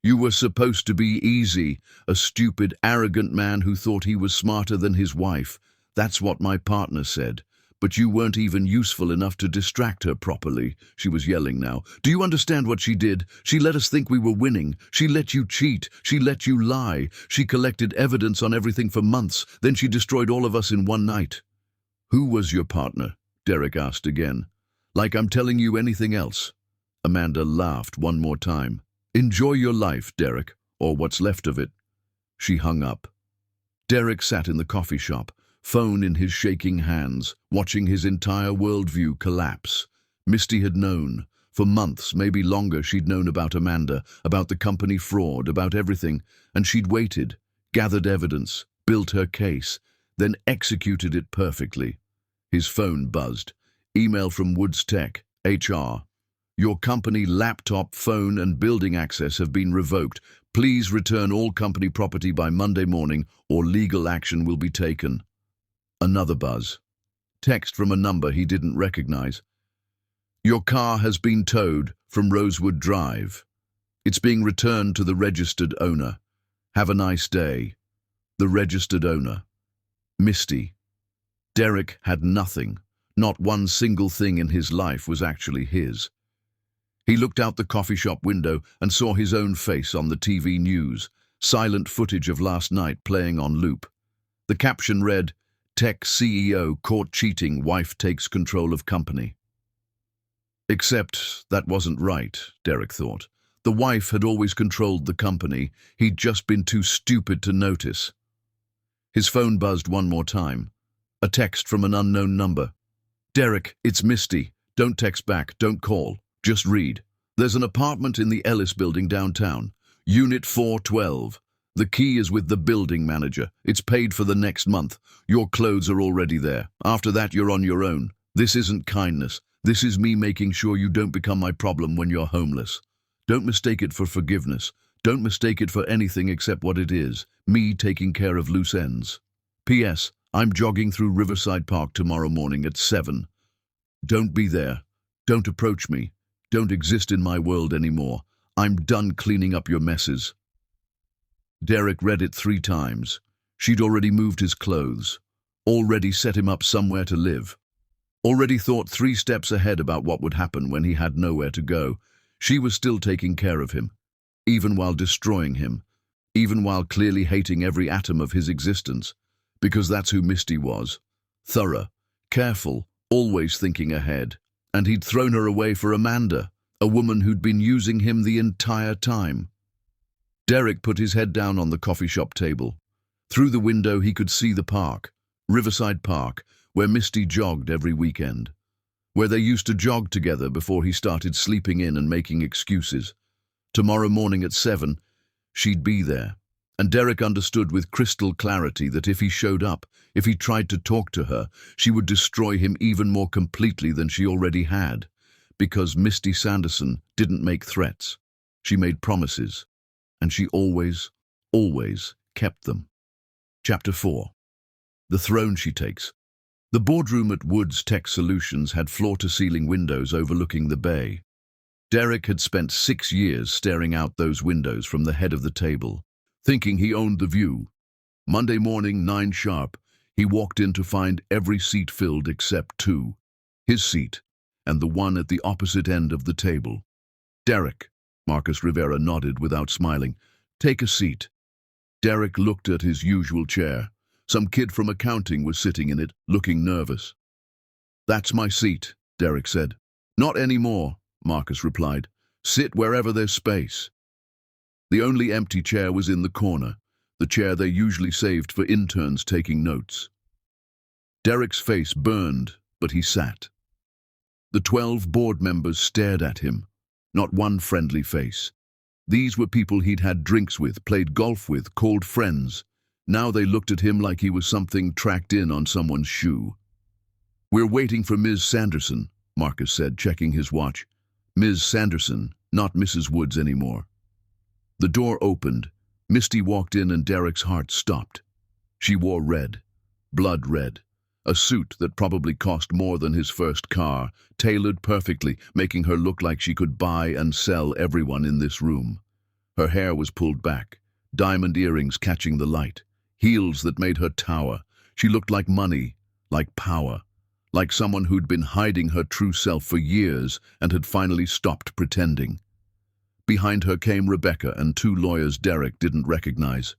You were supposed to be easy, a stupid, arrogant man who thought he was smarter than his wife. That's what my partner said. But you weren't even useful enough to distract her properly. She was yelling now. Do you understand what she did? She let us think we were winning. She let you cheat. She let you lie. She collected evidence on everything for months. Then she destroyed all of us in one night. Who was your partner? Derek asked again. Like I'm telling you anything else. Amanda laughed one more time. Enjoy your life, Derek, or what's left of it. She hung up. Derek sat in the coffee shop, phone in his shaking hands, watching his entire worldview collapse. Misty had known. For months, maybe longer, she'd known about Amanda, about the company fraud, about everything, and she'd waited, gathered evidence, built her case, then executed it perfectly. His phone buzzed. Email from Woods Tech, HR. Your company laptop, phone, and building access have been revoked. Please return all company property by Monday morning or legal action will be taken. Another buzz. Text from a number he didn't recognize. Your car has been towed from Rosewood Drive. It's being returned to the registered owner. Have a nice day. The registered owner. Misty. Derek had nothing. Not one single thing in his life was actually his. He looked out the coffee shop window and saw his own face on the TV news, silent footage of last night playing on loop. The caption read, Tech CEO caught cheating, wife takes control of company. Except that wasn't right, Derek thought. The wife had always controlled the company. He'd just been too stupid to notice. His phone buzzed one more time. A text from an unknown number. Derek, it's Misty. Don't text back, don't call. Just read. There's an apartment in the Ellis building downtown. Unit 412. The key is with the building manager. It's paid for the next month. Your clothes are already there. After that, you're on your own. This isn't kindness. This is me making sure you don't become my problem when you're homeless. Don't mistake it for forgiveness. Don't mistake it for anything except what it is. Me taking care of loose ends. P.S. I'm jogging through Riverside Park tomorrow morning at 7. Don't be there. Don't approach me. Don't exist in my world anymore. I'm done cleaning up your messes. Derek read it 3 times. She'd already moved his clothes. Already set him up somewhere to live. Already thought 3 steps ahead about what would happen when he had nowhere to go. She was still taking care of him, even while destroying him, even while clearly hating every atom of his existence, because that's who Misty was. Thorough, careful, always thinking ahead. And he'd thrown her away for Amanda, a woman who'd been using him the entire time. Derek put his head down on the coffee shop table. Through the window he could see the park, Riverside Park, where Misty jogged every weekend, where they used to jog together before he started sleeping in and making excuses. Tomorrow morning at 7, she'd be there. And Derek understood with crystal clarity that if he showed up, if he tried to talk to her, she would destroy him even more completely than she already had. Because Misty Sanderson didn't make threats. She made promises. And she always, always kept them. Chapter 4. The throne she takes. The boardroom at Woods Tech Solutions had floor-to-ceiling windows overlooking the bay. Derek had spent 6 years staring out those windows from the head of the table, thinking he owned the view. Monday morning, 9 sharp, he walked in to find every seat filled except 2. His seat, and the one at the opposite end of the table. Derek, Marcus Rivera nodded without smiling. Take a seat. Derek looked at his usual chair. Some kid from accounting was sitting in it, looking nervous. That's my seat, Derek said. Not anymore, Marcus replied. Sit wherever there's space. The only empty chair was in the corner, the chair they usually saved for interns taking notes. Derek's face burned, but he sat. The 12 board members stared at him, not one friendly face. These were people he'd had drinks with, played golf with, called friends. Now they looked at him like he was something tracked in on someone's shoe. We're waiting for Ms. Sanderson, Marcus said, checking his watch. Ms. Sanderson, not Mrs. Woods anymore. The door opened. Misty walked in and Derek's heart stopped. She wore red, blood red, a suit that probably cost more than his first car, tailored perfectly, making her look like she could buy and sell everyone in this room. Her hair was pulled back, diamond earrings catching the light, heels that made her tower. She looked like money, like power, like someone who'd been hiding her true self for years and had finally stopped pretending. Behind her came Rebecca and 2 lawyers Derek didn't recognize.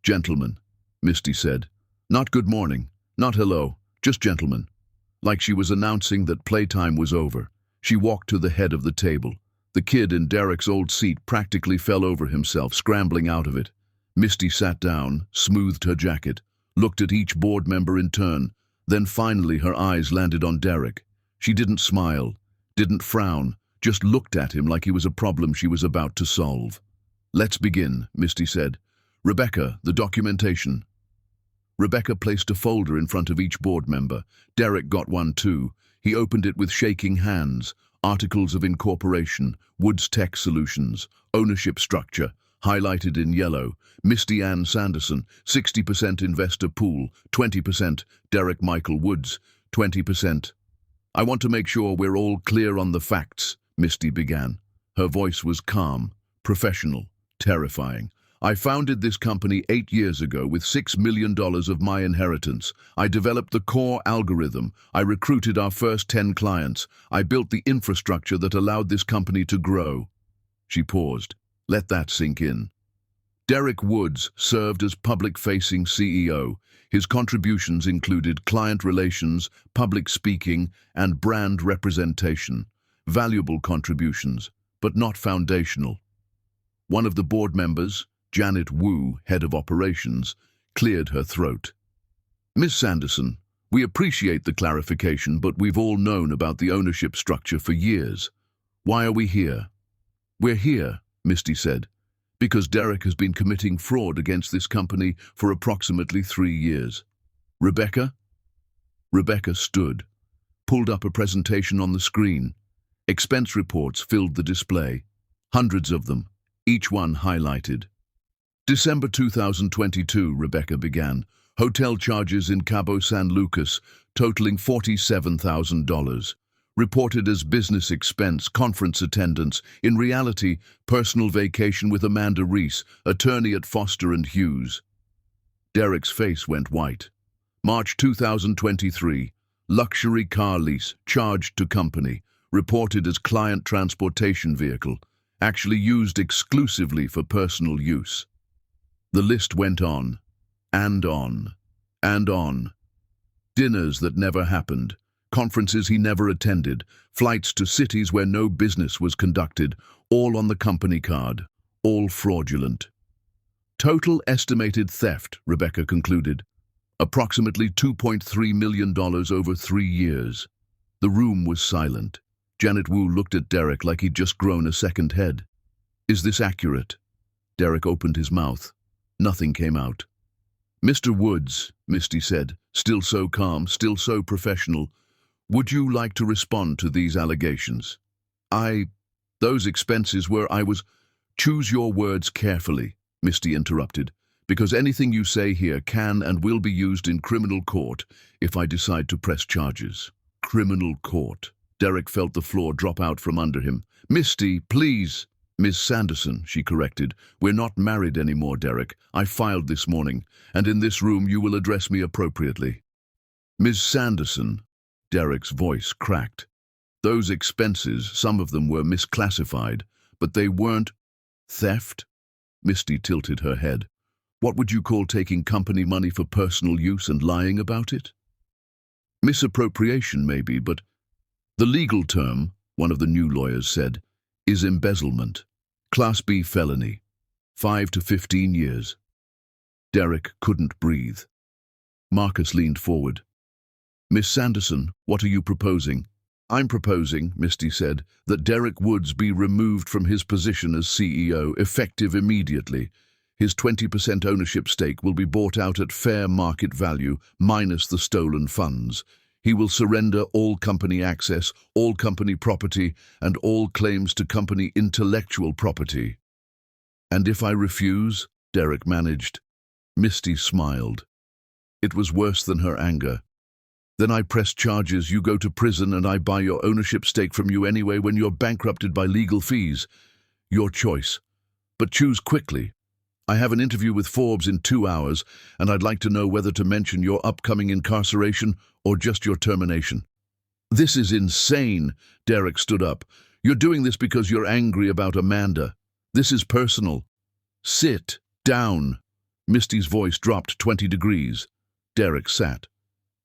Gentlemen, Misty said. Not good morning, not hello, just gentlemen. Like she was announcing that playtime was over. She walked to the head of the table. The kid in Derek's old seat practically fell over himself, scrambling out of it. Misty sat down, smoothed her jacket. looked at each board member in turn. Then finally her eyes landed on Derek. She didn't smile, didn't frown, just looked at him like he was a problem she was about to solve. "Let's begin," Misty said. "Rebecca, the documentation." Rebecca placed a folder in front of each board member. Derek got one too. He opened it with shaking hands. Articles of incorporation, Woods Tech Solutions, ownership structure, highlighted in yellow. Misty Ann Sanderson, 60% investor pool, 20%, Derek Michael Woods, 20%. "I want to make sure we're all clear on the facts," Misty began. Her voice was calm, professional, terrifying. "I founded this company 8 years ago with $6 million of my inheritance. I developed the core algorithm. I recruited our first 10 clients. I built the infrastructure that allowed this company to grow." She paused. Let that sink in. Derek Woods served as public-facing CEO. His contributions included client relations, public speaking, and brand representation. Valuable contributions, but not foundational. One of the board members, Janet Wu, head of operations, cleared her throat. "Ms. Sanderson, we appreciate the clarification, but we've all known about the ownership structure for years. Why are we here?" "We're here," Misty said, "because Derek has been committing fraud against this company for approximately 3 years. Rebecca?" Rebecca stood, pulled up a presentation on the screen. Expense reports filled the display, hundreds of them, each one highlighted. "December 2022, Rebecca began. Hotel charges in Cabo San Lucas, totaling $47,000. Reported as business expense, conference attendance. In reality, personal vacation with Amanda Reese, attorney at Foster & Hughes." Derek's face went white. "March 2023, luxury car lease, charged to company. Reported as client transportation vehicle, actually used exclusively for personal use." The list went on, and on, and on. Dinners that never happened, conferences he never attended, flights to cities where no business was conducted, all on the company card, all fraudulent. "Total estimated theft," Rebecca concluded, "approximately $2.3 million over 3 years." The room was silent. Janet Wu looked at Derek like he'd just grown a second head. "Is this accurate?" Derek opened his mouth. Nothing came out. "Mr. Woods," Misty said, still so calm, still so professional, "would you like to respond to these allegations?" Those expenses were, Choose your words carefully," Misty interrupted, "because anything you say here can and will be used in criminal court if I decide to press charges." Criminal court. Derek felt the floor drop out from under him. "Misty, please." "Miss Sanderson," she corrected. "We're not married anymore, Derek. I filed this morning, and in this room you will address me appropriately." "Ms. Sanderson," Derek's voice cracked. "Those expenses, some of them were misclassified, but they weren't theft?" Misty tilted her head. "What would you call taking company money for personal use and lying about it?" "Misappropriation, maybe, but the legal term," one of the new lawyers said, "is embezzlement. Class B felony. 5 to 15 years. Derek couldn't breathe. Marcus leaned forward. "Miss Sanderson, what are you proposing?" "I'm proposing," Misty said, "that Derek Woods be removed from his position as CEO, effective immediately. His 20% ownership stake will be bought out at fair market value, minus the stolen funds. He will surrender all company access, all company property, and all claims to company intellectual property." "And if I refuse?" Derek managed. Misty smiled. It was worse than her anger. "Then I press charges, you go to prison, and I buy your ownership stake from you anyway when you're bankrupted by legal fees. Your choice. But choose quickly. I have an interview with Forbes in 2 hours, and I'd like to know whether to mention your upcoming incarceration or just your termination." "This is insane," Derek stood up. "You're doing this because you're angry about Amanda. This is personal." "Sit down." Misty's voice dropped 20 degrees. Derek sat.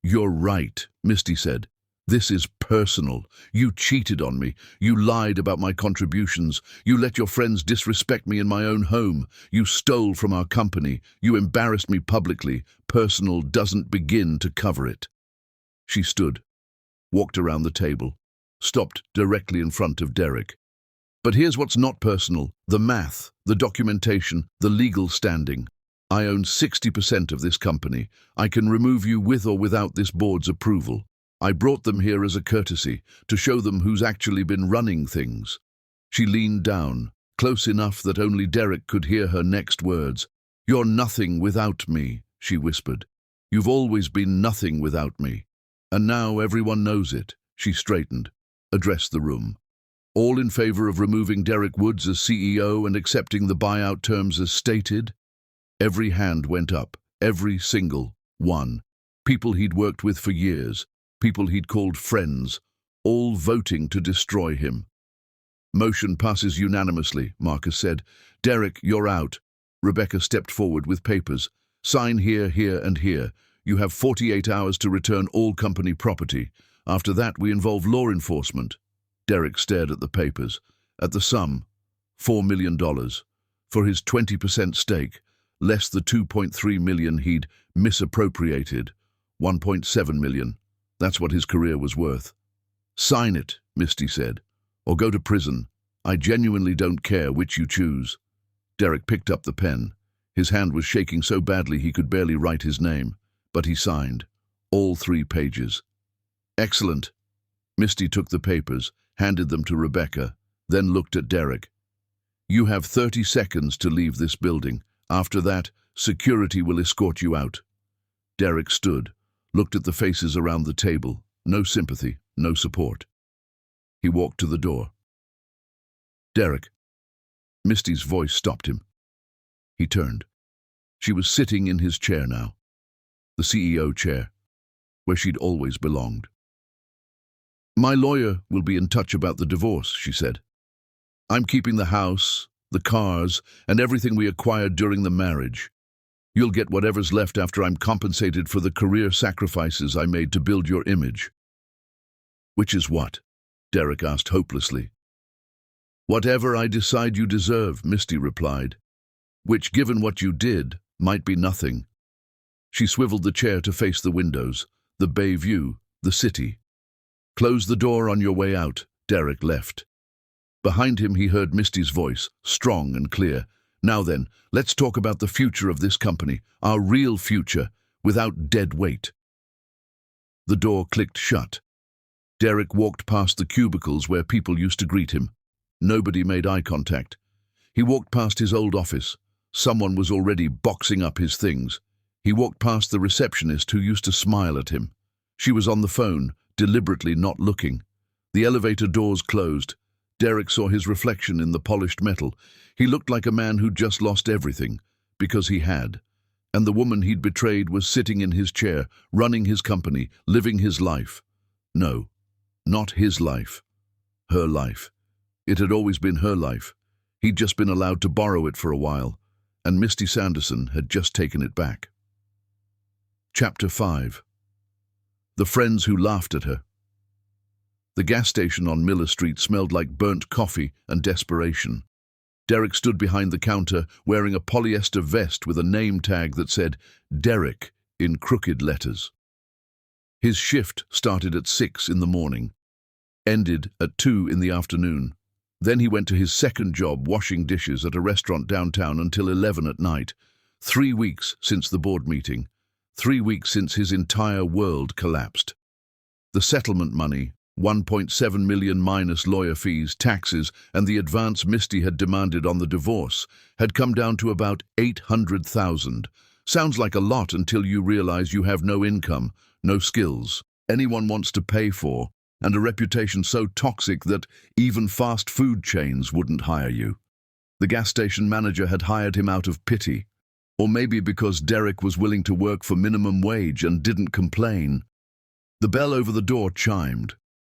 "You're right," Misty said. This is personal. You cheated on me. You lied about my contributions. You let your friends disrespect me in my own home. You stole from our company. You embarrassed me publicly. Personal doesn't begin to cover it. She stood, walked around the table, stopped directly in front of Derek. But here's what's not personal: the math, the documentation, the legal standing. I own 60% of this company. I can remove you with or without this board's approval. I brought them here as a courtesy, to show them who's actually been running things. She leaned down, close enough that only Derek could hear her next words. You're nothing without me, she whispered. You've always been nothing without me. And now everyone knows it. She straightened, addressed the room. All in favor of removing Derek Woods as CEO and accepting the buyout terms as stated? Every hand went up, every single one. People he'd worked with for years, people he'd called friends, all voting to destroy him. Motion passes unanimously, Marcus said. Derek, you're out. Rebecca stepped forward with papers. Sign here, here, and here. You have 48 hours to return all company property. After that, we involve law enforcement. Derek stared at the papers, at the sum, $4 million, for his 20% stake, less the $2.3 million he'd misappropriated, $1.7 million. That's what his career was worth. Sign it, Misty said, or go to prison. I genuinely don't care which you choose. Derek picked up the pen. His hand was shaking so badly he could barely write his name, but he signed, all 3 pages. Excellent. Misty took the papers, handed them to Rebecca, then looked at Derek. You have 30 seconds to leave this building. After that, security will escort you out. Derek stood, looked at the faces around the table. No sympathy, no support. He walked to the door. Derek. Misty's voice stopped him. He turned. She was sitting in his chair now, the CEO chair, where she'd always belonged. My lawyer will be in touch about the divorce, she said. I'm keeping the house, the cars, and everything we acquired during the marriage. You'll get whatever's left after I'm compensated for the career sacrifices I made to build your image. Which is what? Derek asked hopelessly. Whatever I decide you deserve, Misty replied, which, given what you did, might be nothing. She swiveled the chair to face the windows, the bay view, the city. Close the door on your way out. Derek left. Behind him he heard Misty's voice, strong and clear. Now then, let's talk about the future of this company, our real future, without dead weight. The door clicked shut. Derek walked past the cubicles where people used to greet him. Nobody made eye contact. He walked past his old office. Someone was already boxing up his things. He walked past the receptionist who used to smile at him. She was on the phone, deliberately not looking. The elevator doors closed. Derek saw his reflection in the polished metal. He looked like a man who'd just lost everything, because he had. And the woman he'd betrayed was sitting in his chair, running his company, living his life. No, not his life. Her life. It had always been her life. He'd just been allowed to borrow it for a while, and Misty Sanderson had just taken it back. Chapter 5. The friends who laughed at her. The gas station on Miller Street smelled like burnt coffee and desperation. Derek stood behind the counter, wearing a polyester vest with a name tag that said Derek in crooked letters. His shift started at 6 in the morning, ended at 2 in the afternoon. Then he went to his second job washing dishes at a restaurant downtown until 11 at night. 3 weeks since the board meeting. 3 weeks since his entire world collapsed. The settlement money, $1.7 million minus lawyer fees, taxes, and the advance Misty had demanded on the divorce, had come down to about $800,000. Sounds like a lot until you realize you have no income, no skills, anyone wants to pay for, and a reputation so toxic that even fast food chains wouldn't hire you. The gas station manager had hired him out of pity, or maybe because Derek was willing to work for minimum wage and didn't complain. The bell over the door chimed.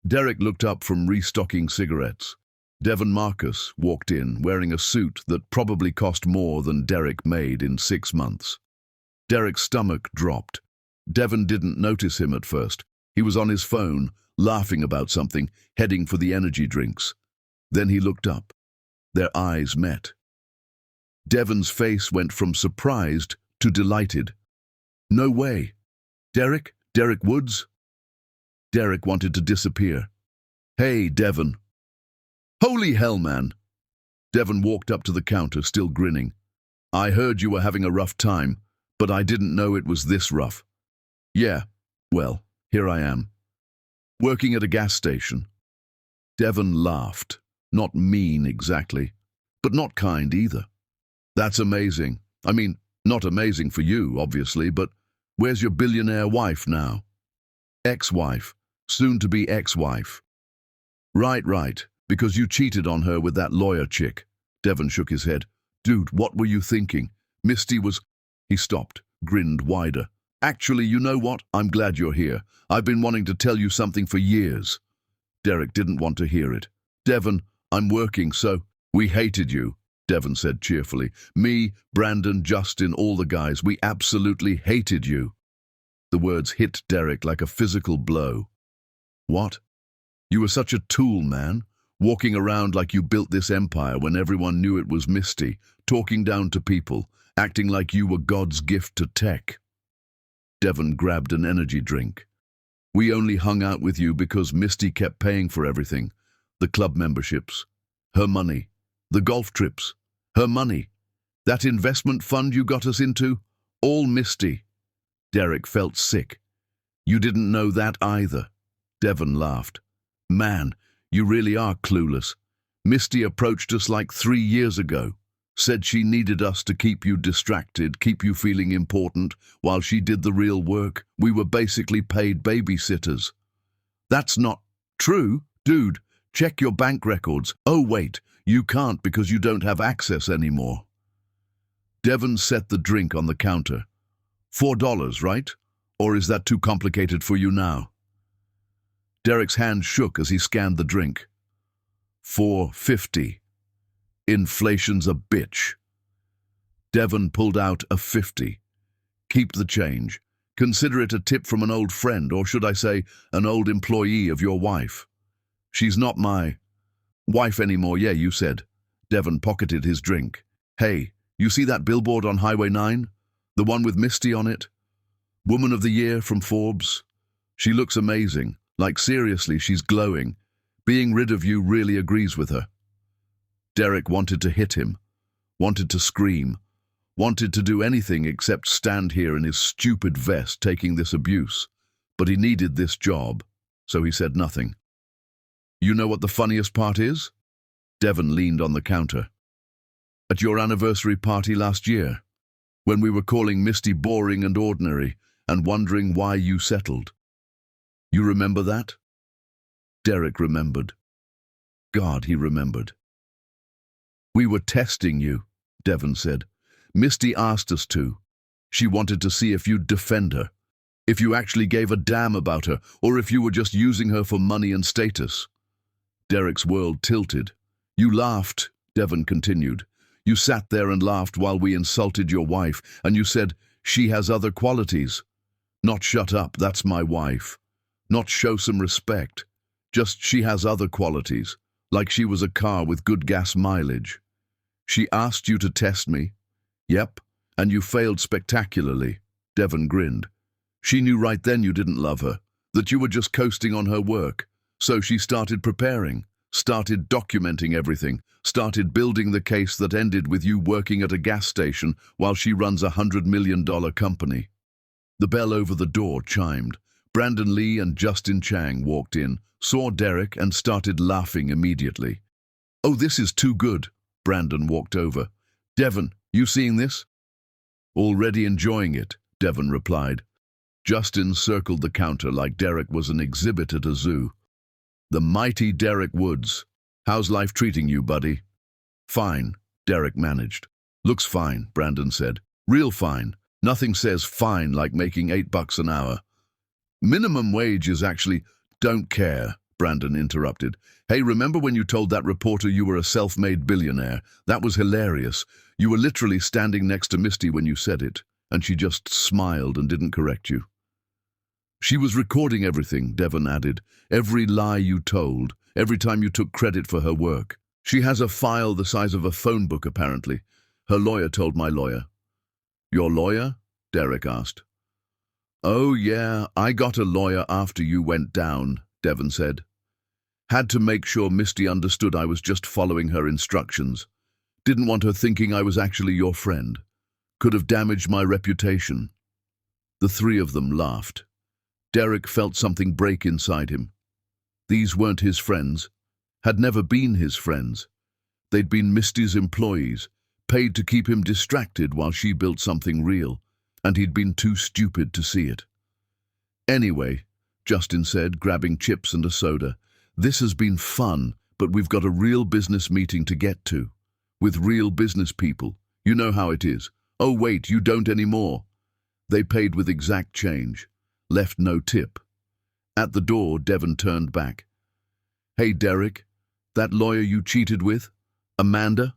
Derek looked up from restocking cigarettes. Devon Marcus walked in, wearing a suit that probably cost more than Derek made in 6 months. Derek's stomach dropped. Devon didn't notice him at first. He was on his phone, laughing about something, heading for the energy drinks. Then he looked up. Their eyes met. Devon's face went from surprised to delighted. No way. Derek? Derek Woods? Derek wanted to disappear. Hey, Devon. Holy hell, man. Devon walked up to the counter, still grinning. I heard you were having a rough time, but I didn't know it was this rough. Yeah, well, here I am. Working at a gas station. Devon laughed. Not mean exactly, but not kind either. That's amazing. I mean, not amazing for you, obviously, but where's your billionaire wife now? Ex-wife. Soon-to-be ex-wife. Right, because you cheated on her with that lawyer chick. Devon shook his head. Dude, what were you thinking? Misty was... He stopped, grinned wider. Actually, you know what? I'm glad you're here. I've been wanting to tell you something for years. Derek didn't want to hear it. Devon, I'm working, so... We hated you, Devon said cheerfully. Me, Brandon, Justin, all the guys, we absolutely hated you. The words hit Derek like a physical blow. What? You were such a tool, man. Walking around like you built this empire when everyone knew it was Misty, talking down to people, acting like you were God's gift to tech. Devon grabbed an energy drink. We only hung out with you because Misty kept paying for everything. The club memberships, her money, the golf trips, her money. That investment fund you got us into, all Misty. Derek felt sick. You didn't know that either. Devon laughed. Man, you really are clueless. Misty approached us like 3 years ago. Said she needed us to keep you distracted, keep you feeling important, while she did the real work. We were basically paid babysitters. That's not true, dude. Check your bank records. Oh, wait, you can't because you don't have access anymore. Devon set the drink on the counter. $4, right? Or is that too complicated for you now? Derek's hand shook as he scanned the drink. $4.50. Inflation's a bitch. Devon pulled out a 50. Keep the change. Consider it a tip from an old friend, or should I say, an old employee of your wife. She's not my wife anymore, yeah, you said. Devon pocketed his drink. Hey, you see that billboard on Highway 9? The one with Misty on it? Woman of the Year from Forbes? She looks amazing. Like seriously, she's glowing. Being rid of you really agrees with her. Derek wanted to hit him, wanted to scream, wanted to do anything except stand here in his stupid vest taking this abuse. But he needed this job, so he said nothing. You know what the funniest part is? Devon leaned on the counter. At your anniversary party last year, when we were calling Misty boring and ordinary and wondering why you settled. You remember that? Derek remembered. God, he remembered. We were testing you, Devon said. Misty asked us to. She wanted to see if you'd defend her, if you actually gave a damn about her, or if you were just using her for money and status. Derek's world tilted. You laughed, Devon continued. You sat there and laughed while we insulted your wife, and you said, she has other qualities. Not shut up, that's my wife. Not show some respect. Just she has other qualities, like she was a car with good gas mileage. She asked you to test me. Yep, and you failed spectacularly. Devon grinned. She knew right then you didn't love her, that you were just coasting on her work. So she started preparing, started documenting everything, started building the case that ended with you working at a gas station while she runs a $100 million company. The bell over the door chimed. Brandon Lee and Justin Chang walked in, saw Derek and started laughing immediately. Oh, this is too good. Brandon walked over. Devon, you seeing this? Already enjoying it, Devon replied. Justin circled the counter like Derek was an exhibit at a zoo. The mighty Derek Woods. How's life treating you, buddy? Fine, Derek managed. Looks fine, Brandon said. Real fine. Nothing says fine like making $8 an hour. Minimum wage is actually... Don't care, Brandon interrupted. Hey, remember when you told that reporter you were a self-made billionaire? That was hilarious. You were literally standing next to Misty when you said it, and she just smiled and didn't correct you. She was recording everything, Devon added. Every lie you told, every time you took credit for her work. She has a file the size of a phone book, apparently. Her lawyer told my lawyer. Your lawyer? Derek asked. Oh, yeah, I got a lawyer after you went down, Devon said. Had to make sure Misty understood I was just following her instructions. Didn't want her thinking I was actually your friend. Could have damaged my reputation. The three of them laughed. Derek felt something break inside him. These weren't his friends, had never been his friends. They'd been Misty's employees, paid to keep him distracted while she built something real, and he'd been too stupid to see it. Anyway, Justin said, grabbing chips and a soda, this has been fun, but we've got a real business meeting to get to. With real business people. You know how it is. Oh wait, you don't anymore. They paid with exact change. Left no tip. At the door, Devon turned back. Hey, Derek, that lawyer you cheated with? Amanda?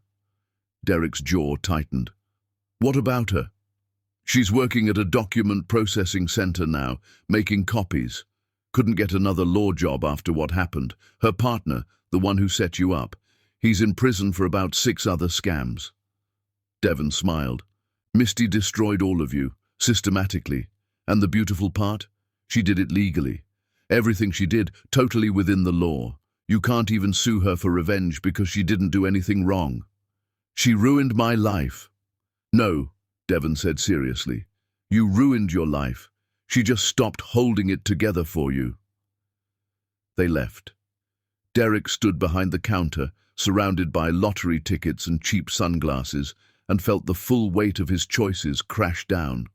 Derek's jaw tightened. What about her? She's working at a document processing center now, making copies. Couldn't get another law job after what happened. Her partner, the one who set you up, he's in prison for about 6 other scams. Devon smiled. Misty destroyed all of you, systematically. And the beautiful part? She did it legally. Everything she did, totally within the law. You can't even sue her for revenge because she didn't do anything wrong. She ruined my life. No, Devon said seriously. You ruined your life. She just stopped holding it together for you. They left. Derek stood behind the counter, surrounded by lottery tickets and cheap sunglasses, and felt the full weight of his choices crash down.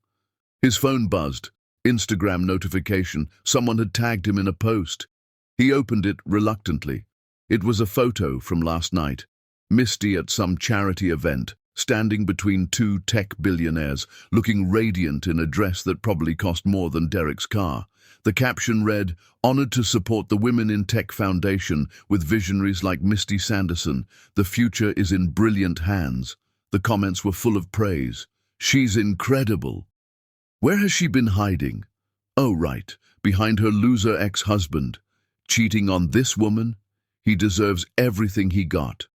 His phone buzzed. Instagram notification. Someone had tagged him in a post. He opened it reluctantly. It was a photo from last night. Misty at some charity event, standing between 2 tech billionaires, looking radiant in a dress that probably cost more than Derek's car. The caption read, "Honored to support the Women in Tech Foundation with visionaries like Misty Sanderson. The future is in brilliant hands." The comments were full of praise. She's incredible. Where has she been hiding? Oh, right, behind her loser ex-husband. Cheating on this woman? He deserves everything he got.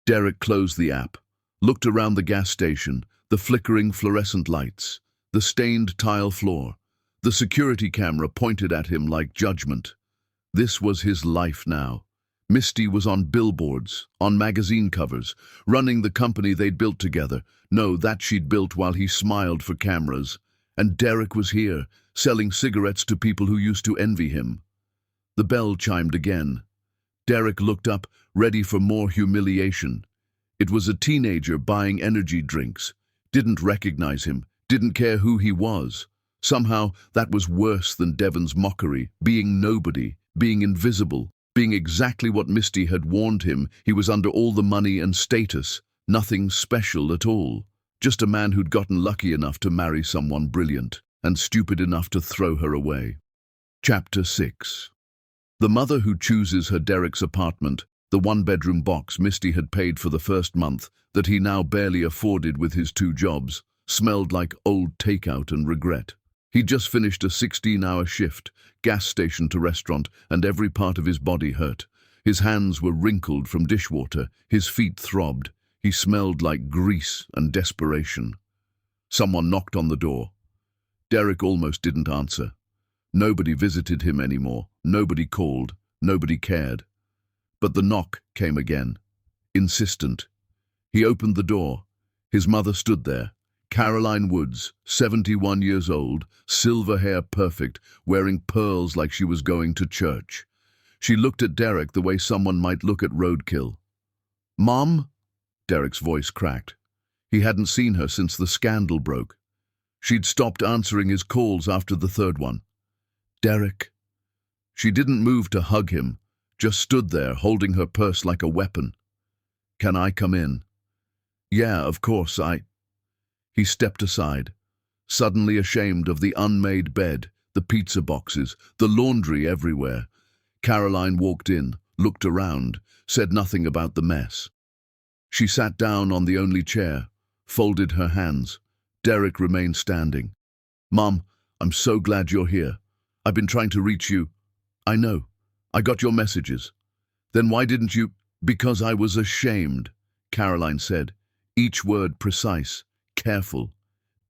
Derek closed the app, looked around the gas station, the flickering fluorescent lights, the stained tile floor. The security camera pointed at him like judgment. This was his life now. Misty was on billboards, on magazine covers, running the company they'd built together. No, that she'd built while he smiled for cameras. And Derek was here, selling cigarettes to people who used to envy him. The bell chimed again. Derek looked up, ready for more humiliation. It was a teenager buying energy drinks. Didn't recognize him, didn't care who he was. Somehow, that was worse than Devon's mockery, being nobody, being invisible, being exactly what Misty had warned him. He was under all the money and status, nothing special at all. Just a man who'd gotten lucky enough to marry someone brilliant and stupid enough to throw her away. Chapter 6. The mother who chooses her Derek's apartment, the one-bedroom box Misty had paid for the first month that he now barely afforded with his 2 jobs, smelled like old takeout and regret. He'd just finished a 16-hour shift, gas station to restaurant, and every part of his body hurt. His hands were wrinkled from dishwater, his feet throbbed. He smelled like grease and desperation. Someone knocked on the door. Derek almost didn't answer. Nobody visited him anymore. Nobody called. Nobody cared. But the knock came again. Insistent. He opened the door. His mother stood there. Caroline Woods, 71 years old, silver hair perfect, wearing pearls like she was going to church. She looked at Derek the way someone might look at roadkill. "Mom?" Derek's voice cracked. He hadn't seen her since the scandal broke. She'd stopped answering his calls after the 3rd one. "Derek?" She didn't move to hug him, just stood there holding her purse like a weapon. "Can I come in?" "Yeah, of course, He stepped aside, suddenly ashamed of the unmade bed, the pizza boxes, the laundry everywhere. Caroline walked in, looked around, said nothing about the mess. She sat down on the only chair, folded her hands. Derek remained standing. "Mom, I'm so glad you're here. I've been trying to reach you. I know. I got your messages. Then why didn't you? Because I was ashamed, Caroline said, each word precise, careful,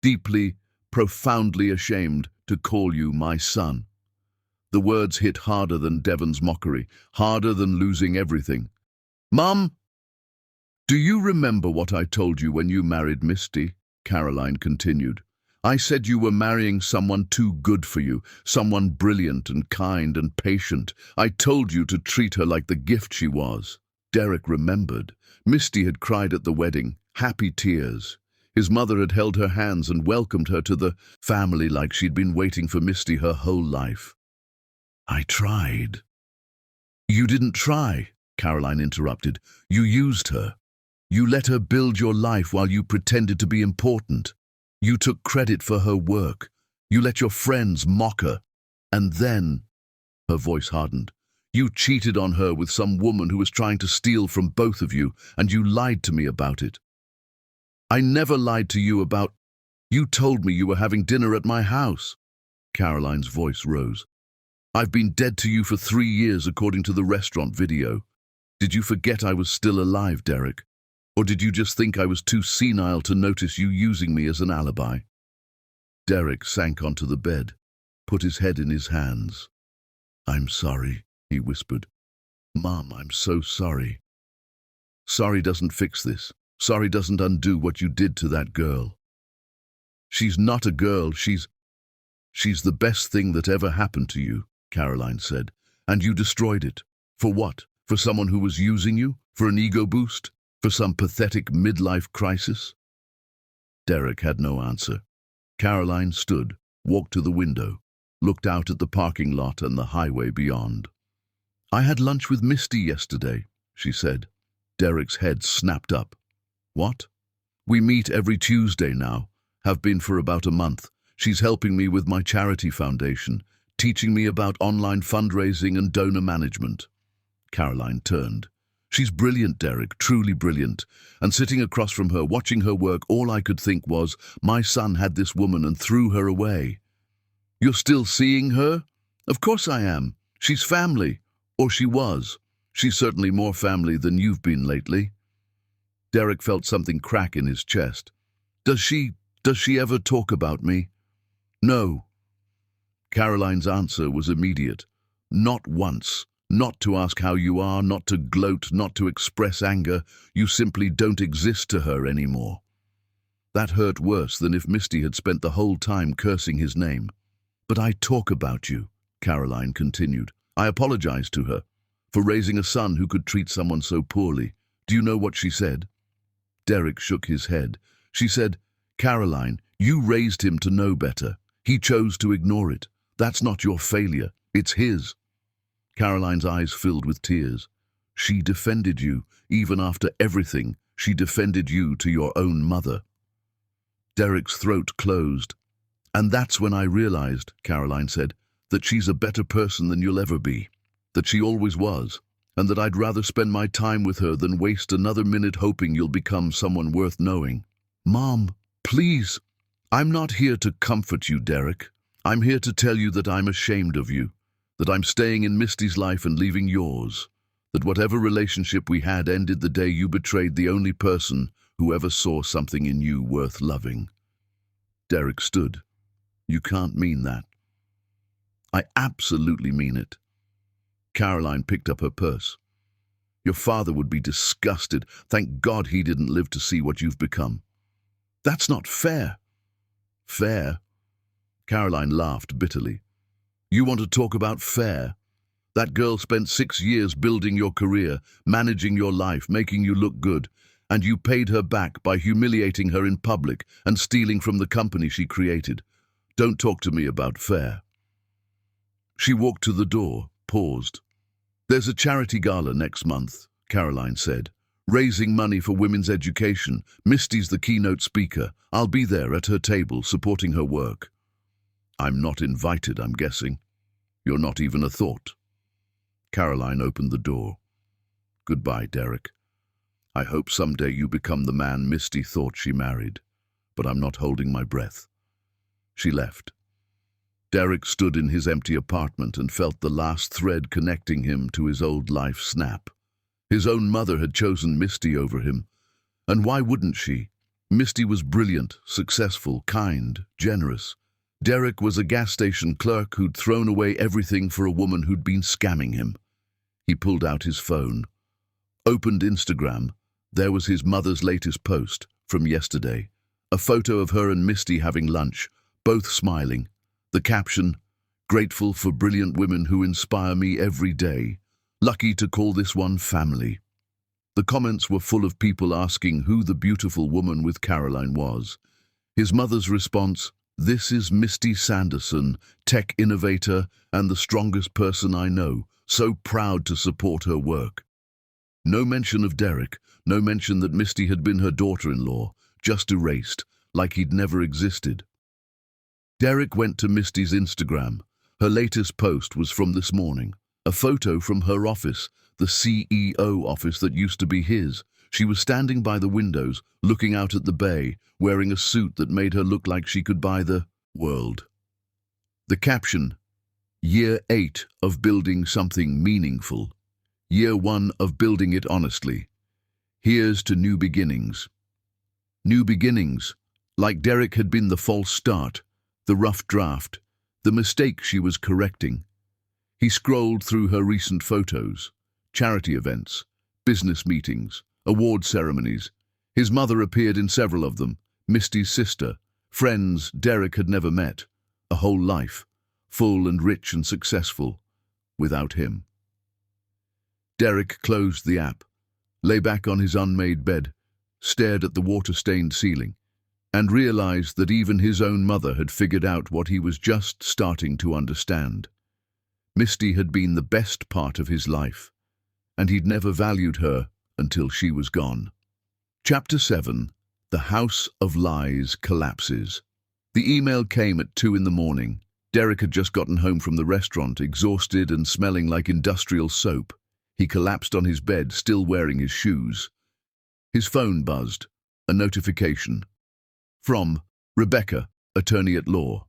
deeply, profoundly ashamed to call you my son. The words hit harder than Devon's mockery, harder than losing everything. Mum! Do you remember what I told you when you married Misty? Caroline continued. I said you were marrying someone too good for you, someone brilliant and kind and patient. I told you to treat her like the gift she was. Derek remembered. Misty had cried at the wedding, happy tears. His mother had held her hands and welcomed her to the family like she'd been waiting for Misty her whole life. I tried. You didn't try, Caroline interrupted. You used her. You let her build your life while you pretended to be important. You took credit for her work. You let your friends mock her. And then, her voice hardened, you cheated on her with some woman who was trying to steal from both of you, and you lied to me about it. I never lied to you about... You told me you were having dinner at my house. Caroline's voice rose. I've been dead to you for 3 years according to the restaurant video. Did you forget I was still alive, Derek? Or did you just think I was too senile to notice you using me as an alibi? Derek sank onto the bed, put his head in his hands. I'm sorry, he whispered. Mom, I'm so sorry. Sorry doesn't fix this. Sorry doesn't undo what you did to that girl. She's not a girl, she's the best thing that ever happened to you, Caroline said. And you destroyed it. For what? For someone who was using you? For an ego boost? For some pathetic midlife crisis? Derek had no answer. Caroline stood, walked to the window, looked out at the parking lot and the highway beyond. I had lunch with Misty yesterday, she said. Derek's head snapped up. What? We meet every Tuesday now, have been for about a month. She's helping me with my charity foundation, teaching me about online fundraising and donor management. Caroline turned. She's brilliant, Derek, truly brilliant. And sitting across from her, watching her work, all I could think was, my son had this woman and threw her away. You're still seeing her? Of course I am. She's family. Or she was. She's certainly more family than you've been lately. Derek felt something crack in his chest. Does she ever talk about me? No. Caroline's answer was immediate. Not once. Not to ask how you are, not to gloat, not to express anger. You simply don't exist to her anymore. That hurt worse than if Misty had spent the whole time cursing his name. But I talk about you, Caroline continued. I apologized to her for raising a son who could treat someone so poorly. Do you know what she said? Derek shook his head. She said, Caroline, you raised him to know better. He chose to ignore it. That's not your failure. It's his. Caroline's eyes filled with tears. She defended you, even after everything. She defended you to your own mother. Derek's throat closed. And that's when I realized, Caroline said, that she's a better person than you'll ever be. That she always was. And that I'd rather spend my time with her than waste another minute hoping you'll become someone worth knowing. Mom, please. I'm not here to comfort you, Derek. I'm here to tell you that I'm ashamed of you. That I'm staying in Misty's life and leaving yours. That whatever relationship we had ended the day you betrayed the only person who ever saw something in you worth loving. Derek stood. You can't mean that. I absolutely mean it. Caroline picked up her purse. Your father would be disgusted. Thank God he didn't live to see what you've become. That's not fair. Fair? Caroline laughed bitterly. You want to talk about fair? That girl spent 6 years building your career, managing your life, making you look good, and you paid her back by humiliating her in public and stealing from the company she created. Don't talk to me about fair. She walked to the door, paused. There's a charity gala next month, Caroline said, raising money for women's education. Misty's the keynote speaker. I'll be there at her table supporting her work. I'm not invited, I'm guessing. You're not even a thought. Caroline opened the door. Goodbye, Derek. I hope someday you become the man Misty thought she married, but I'm not holding my breath. She left. Derek stood in his empty apartment and felt the last thread connecting him to his old life snap. His own mother had chosen Misty over him. And why wouldn't she? Misty was brilliant, successful, kind, generous. Derek was a gas station clerk who'd thrown away everything for a woman who'd been scamming him. He pulled out his phone, opened Instagram. There was his mother's latest post from yesterday. A photo of her and Misty having lunch, both smiling. The caption, "Grateful for brilliant women who inspire me every day. Lucky to call this one family." The comments were full of people asking who the beautiful woman with Caroline was. His mother's response, "This is Misty Sanderson, tech innovator and the strongest person I know. So proud to support her work." No mention of Derek, no mention that Misty had been her daughter-in-law, just erased, like he'd never existed. Derek went to Misty's Instagram. Her latest post was from this morning. A photo from her office, the CEO office that used to be his. She was standing by the windows, looking out at the bay, wearing a suit that made her look like she could buy the world. The caption, "Year 8 of building something meaningful. Year 1 of building it honestly. Here's to new beginnings." New beginnings, like Derek had been the false start, the rough draft, the mistake she was correcting. He scrolled through her recent photos, charity events, business meetings, award ceremonies. His mother appeared in several of them, Misty's sister, friends Derek had never met, a whole life, full and rich and successful, without him. Derek closed the app, lay back on his unmade bed, stared at the water-stained ceiling, and realized that even his own mother had figured out what he was just starting to understand. Misty had been the best part of his life, and he'd never valued her until she was gone. Chapter 7. The House of Lies Collapses. The email came at 2 in the morning. Derek had just gotten home from the restaurant, exhausted and smelling like industrial soap. He collapsed on his bed, still wearing his shoes. His phone buzzed. A notification. From Rebecca, attorney at law.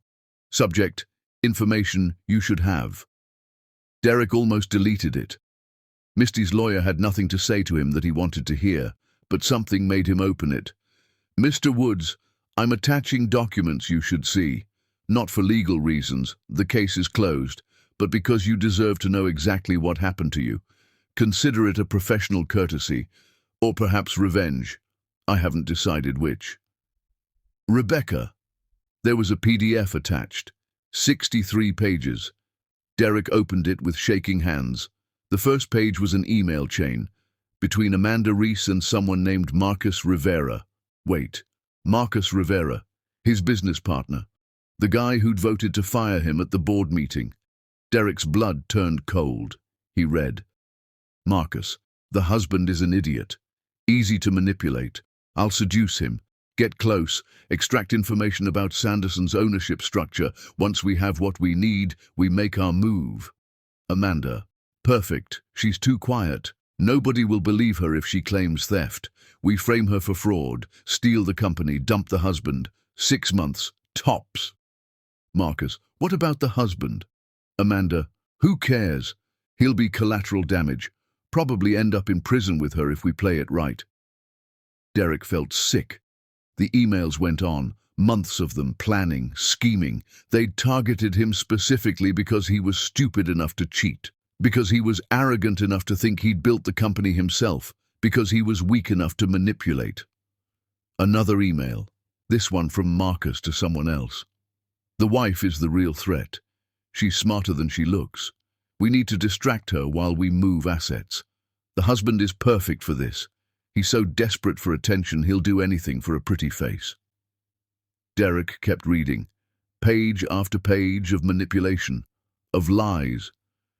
Subject, information you should have. Derek almost deleted it. Misty's lawyer had nothing to say to him that he wanted to hear, but something made him open it. "Mr. Woods, I'm attaching documents you should see. Not for legal reasons, the case is closed, but because you deserve to know exactly what happened to you. Consider it a professional courtesy, or perhaps revenge. I haven't decided which." Rebecca. There was a PDF attached. 63 pages. Derek opened it with shaking hands. The first page was an email chain between Amanda Reese and someone named Marcus Rivera. Wait, Marcus Rivera, his business partner, the guy who'd voted to fire him at the board meeting. Derek's blood turned cold. He read, "Marcus, the husband is an idiot. Easy to manipulate. I'll seduce him. Get close, extract information about Sanderson's ownership structure. Once we have what we need, we make our move. Amanda. Perfect. She's too quiet. Nobody will believe her if she claims theft. We frame her for fraud, steal the company, dump the husband. 6 months. Tops." Marcus. What about the husband? Amanda. Who cares? He'll be collateral damage. Probably end up in prison with her if we play it right. Derek felt sick. The emails went on, months of them, planning, scheming. They'd targeted him specifically because he was stupid enough to cheat, because he was arrogant enough to think he'd built the company himself, because he was weak enough to manipulate. Another email, this one from Marcus to someone else. "The wife is the real threat. She's smarter than she looks. We need to distract her while we move assets. The husband is perfect for this. He's so desperate for attention he'll do anything for a pretty face." Derek kept reading, page after page of manipulation, of lies,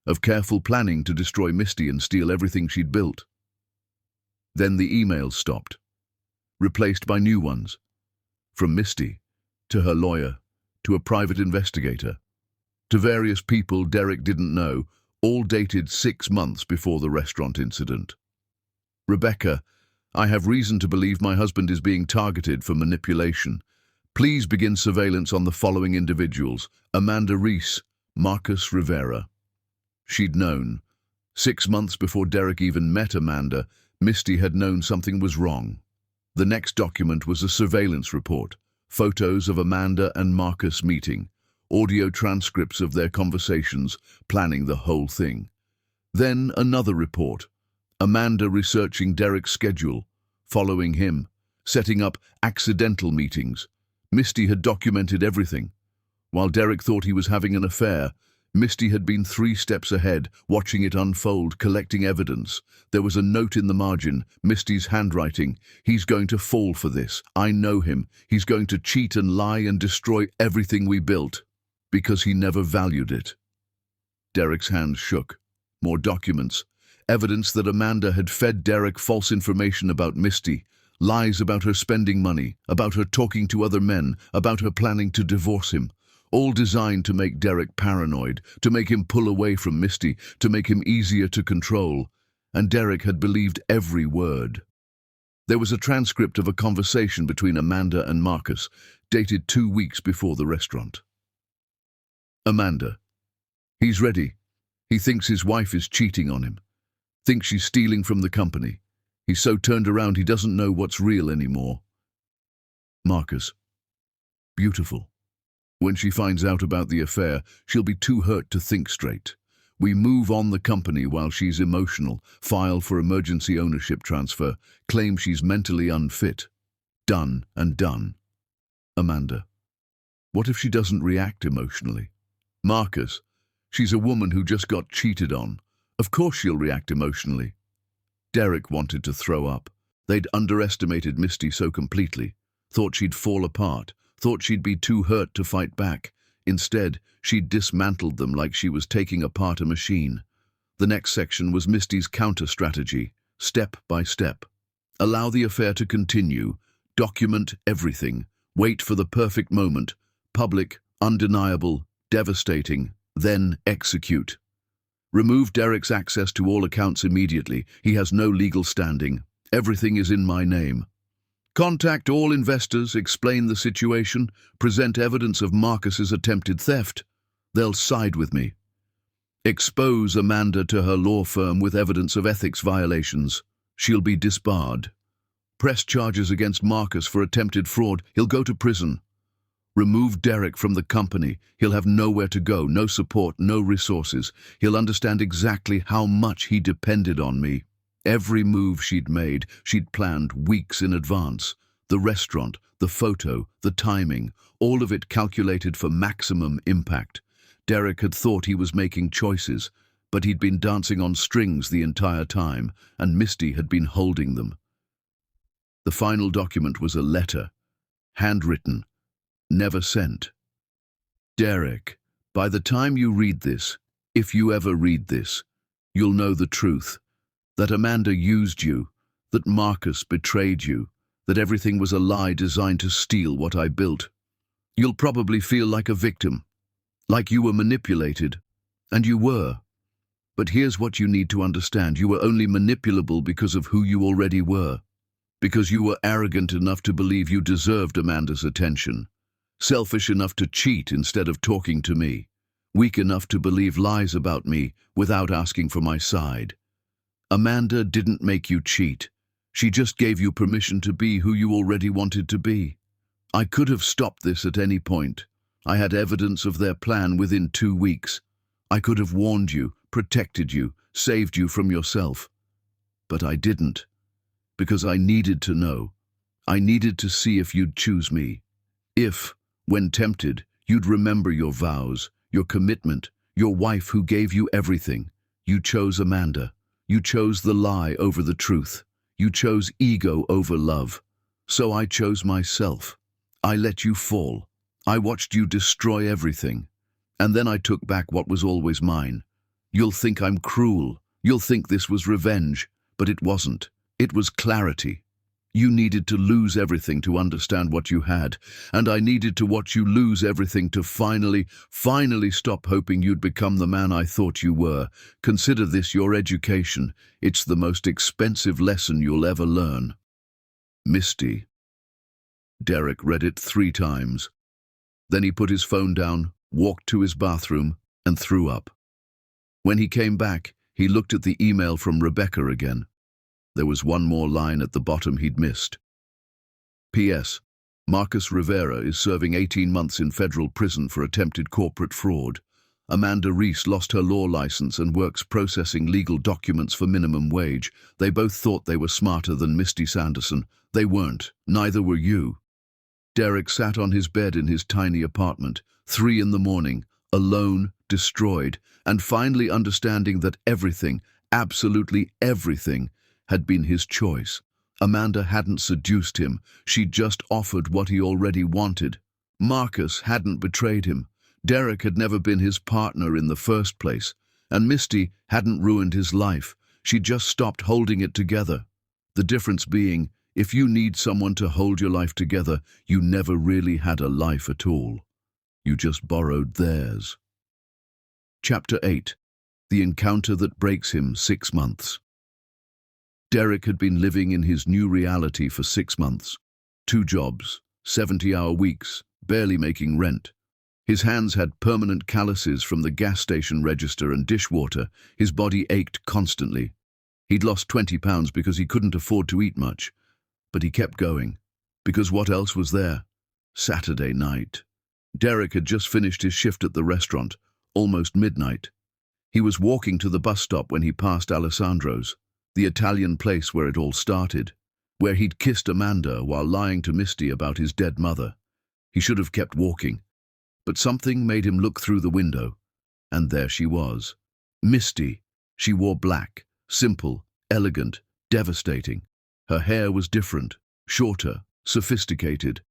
of careful planning to destroy Misty and steal everything she'd built. Then the emails stopped, replaced by new ones, from Misty, to her lawyer, to a private investigator, to various people Derek didn't know, all dated 6 months before the restaurant incident. "Rebecca, I have reason to believe my husband is being targeted for manipulation. Please begin surveillance on the following individuals: Amanda Reese, Marcus Rivera. She'd known. 6 months before Derek even met Amanda, Misty had known something was wrong. The next document was a surveillance report, photos of Amanda and Marcus meeting, audio transcripts of their conversations, planning the whole thing. Then another report, Amanda researching Derek's schedule, following him, setting up accidental meetings. Misty had documented everything. While Derek thought he was having an affair, Misty had been 3 steps ahead, watching it unfold, collecting evidence. There was a note in the margin, Misty's handwriting. He's going to fall for this. I know him. He's going to cheat and lie and destroy everything we built, because he never valued it. Derek's hands shook. More documents. Evidence that Amanda had fed Derek false information about Misty. Lies about her spending money, about her talking to other men, about her planning to divorce him. All designed to make Derek paranoid, to make him pull away from Misty, to make him easier to control. And Derek had believed every word. There was a transcript of a conversation between Amanda and Marcus, dated 2 weeks before the restaurant. Amanda. He's ready. He thinks his wife is cheating on him. Thinks she's stealing from the company. He's so turned around he doesn't know what's real anymore. Marcus. Beautiful. When she finds out about the affair, she'll be too hurt to think straight. We move on the company while she's emotional, file for emergency ownership transfer, claim she's mentally unfit. Done and done. Amanda. What if she doesn't react emotionally? Marcus. She's a woman who just got cheated on. Of course she'll react emotionally. Derek wanted to throw up. They'd underestimated Misty so completely. Thought she'd fall apart. Thought she'd be too hurt to fight back. Instead, she'd dismantled them like she was taking apart a machine. The next section was Misty's counter-strategy, step by step. Allow the affair to continue. Document everything. Wait for the perfect moment. Public, undeniable, devastating. Then execute. Remove Derek's access to all accounts immediately. He has no legal standing. Everything is in my name. Contact all investors, explain the situation, present evidence of Marcus's attempted theft. They'll side with me. Expose Amanda to her law firm with evidence of ethics violations. She'll be disbarred. Press charges against Marcus for attempted fraud. He'll go to prison. Remove Derek from the company. He'll have nowhere to go, no support, no resources. He'll understand exactly how much he depended on me. Every move she'd made, she'd planned weeks in advance. The restaurant, the photo, the timing, all of it calculated for maximum impact. Derek had thought he was making choices, but he'd been dancing on strings the entire time, and Misty had been holding them. The final document was a letter, handwritten, never sent. Derek, by the time you read this, if you ever read this, you'll know the truth. That Amanda used you, that Marcus betrayed you, that everything was a lie designed to steal what I built. You'll probably feel like a victim, like you were manipulated, and you were. But here's what you need to understand. You were only manipulable because of who you already were, because you were arrogant enough to believe you deserved Amanda's attention, selfish enough to cheat instead of talking to me, weak enough to believe lies about me without asking for my side. Amanda didn't make you cheat. She just gave you permission to be who you already wanted to be. I could have stopped this at any point. I had evidence of their plan within 2 weeks. I could have warned you, protected you, saved you from yourself. But I didn't, because I needed to know. I needed to see if you'd choose me. If, when tempted, you'd remember your vows, your commitment, your wife who gave you everything. You chose Amanda. You chose the lie over the truth. You chose ego over love. So I chose myself. I let you fall. I watched you destroy everything. And then I took back what was always mine. You'll think I'm cruel. You'll think this was revenge. But it wasn't. It was clarity. You needed to lose everything to understand what you had, and I needed to watch you lose everything to finally stop hoping you'd become the man I thought you were. Consider this your education. It's the most expensive lesson you'll ever learn. Misty. Derek read it 3 times. Then he put his phone down, walked to his bathroom, and threw up. When he came back, he looked at the email from Rebecca again. There was one more line at the bottom he'd missed. P.S. Marcus Rivera is serving 18 months in federal prison for attempted corporate fraud. Amanda Reese lost her law license and works processing legal documents for minimum wage. They both thought they were smarter than Misty Sanderson. They weren't. Neither were you. Derek sat on his bed in his tiny apartment, 3 in the morning, alone, destroyed, and finally understanding that everything, absolutely everything, had been his choice. Amanda hadn't seduced him. She'd just offered what he already wanted. Marcus hadn't betrayed him. Derek had never been his partner in the first place, and Misty hadn't ruined his life. She just stopped holding it together. The difference being, if you need someone to hold your life together, you never really had a life at all. You just borrowed theirs. Chapter 8. The Encounter That Breaks Him 6 months. Derek had been living in his new reality for 6 months. 2 jobs, 70-hour weeks, barely making rent. His hands had permanent calluses from the gas station register and dishwater. His body ached constantly. He'd lost 20 pounds because he couldn't afford to eat much. But he kept going, because what else was there? Saturday night. Derek had just finished his shift at the restaurant, almost midnight. He was walking to the bus stop when he passed Alessandro's, the Italian place where it all started, where he'd kissed Amanda while lying to Misty about his dead mother. He should have kept walking, but something made him look through the window, and there she was. Misty. She wore black, simple, elegant, devastating. Her hair was different, shorter, sophisticated.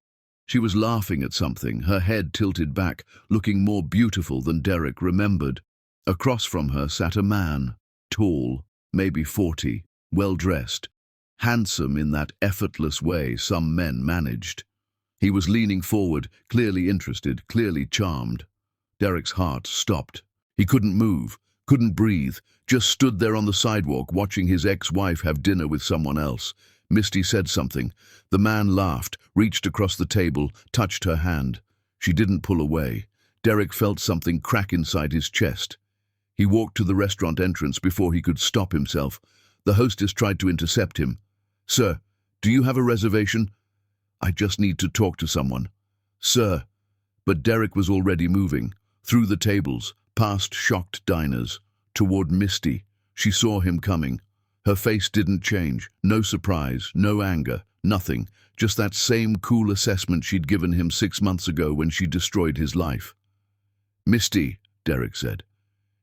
She was laughing at something, her head tilted back, looking more beautiful than Derek remembered. Across from her sat a man, tall, maybe 40, well-dressed, handsome in that effortless way some men managed. He was leaning forward, clearly interested, clearly charmed. Derek's heart stopped. He couldn't move, couldn't breathe, just stood there on the sidewalk watching his ex-wife have dinner with someone else. Misty said something. The man laughed, reached across the table, touched her hand. She didn't pull away. Derek felt something crack inside his chest. He walked to the restaurant entrance before he could stop himself. The hostess tried to intercept him. "Sir, do you have a reservation?" "I just need to talk to someone." "Sir." But Derek was already moving, through the tables, past shocked diners, toward Misty. She saw him coming. Her face didn't change, no surprise, no anger, nothing, just that same cool assessment she'd given him 6 months ago when she destroyed his life. "Misty," Derek said.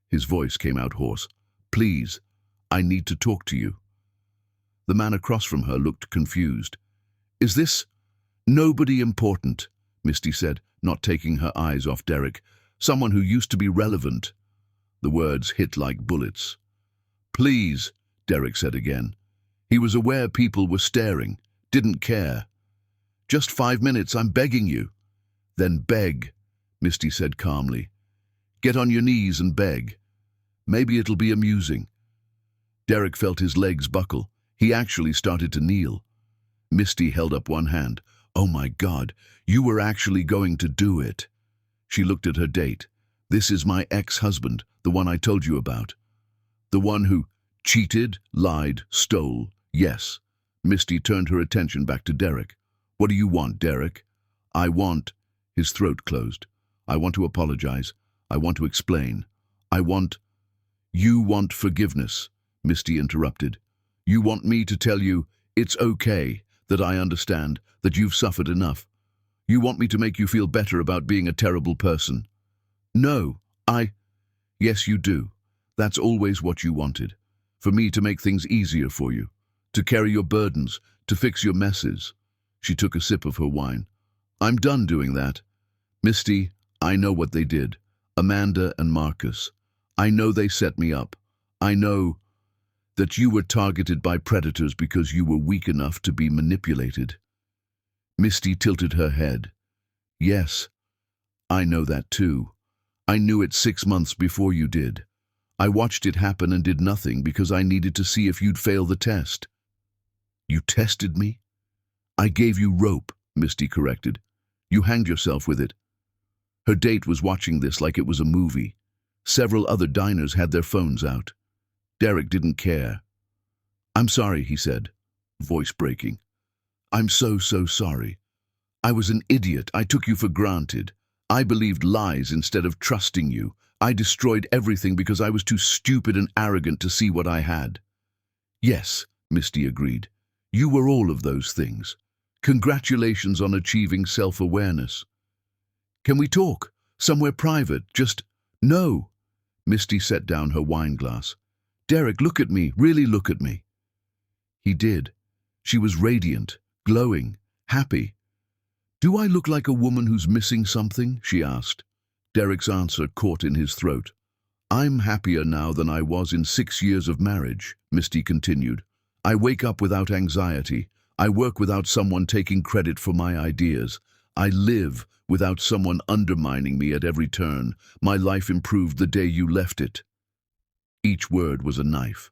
His voice came out hoarse. "Please, I need to talk to you." The man across from her looked confused. "Is this—" "Nobody important," Misty said, not taking her eyes off Derek. "Someone who used to be relevant." The words hit like bullets. "Please," Derek said again. He was aware people were staring, didn't care. "Just 5 minutes, I'm begging you." "Then beg," Misty said calmly. "Get on your knees and beg. Maybe it'll be amusing." Derek felt his legs buckle. He actually started to kneel. Misty held up one hand. "Oh my God, you were actually going to do it." She looked at her date. "This is my ex-husband, the one I told you about. The one who cheated, lied, stole, yes." Misty turned her attention back to Derek. "What do you want, Derek?" "I want—" His throat closed. "I want to apologize. I want to explain. I want—" "You want forgiveness," Misty interrupted. "You want me to tell you it's okay, that I understand, that you've suffered enough. You want me to make you feel better about being a terrible person." "No, Yes, you do. That's always what you wanted. For me to make things easier for you, to carry your burdens, to fix your messes." She took a sip of her wine. "I'm done doing that. Misty, I know what they did. Amanda and Marcus. I know they set me up. I know that you were targeted by predators because you were weak enough to be manipulated." Misty tilted her head. "Yes, I know that too. I knew it 6 months before you did. I watched it happen and did nothing because I needed to see if you'd fail the test." "You tested me? I gave you rope. Misty corrected. You hanged yourself with it. Her date was watching this like it was a movie. Several other diners had their phones out. Derek didn't care. I'm sorry, he said, voice breaking. I'm so sorry. I was an idiot. I took you for granted. I believed lies instead of trusting you. I destroyed everything because I was too stupid and arrogant to see what I had. Yes, Misty agreed. You were all of those things. Congratulations on achieving self-awareness. Can we talk? Somewhere private, just... No. Misty set down her wine glass. Derek, look at me, really look at me. He did. She was radiant, glowing, happy. Do I look like a woman who's missing something? She asked. Derek's answer caught in his throat. I'm happier now than I was in 6 years of marriage, Misty continued. I wake up without anxiety. I work without someone taking credit for my ideas. I live without someone undermining me at every turn. My life improved the day you left it. Each word was a knife.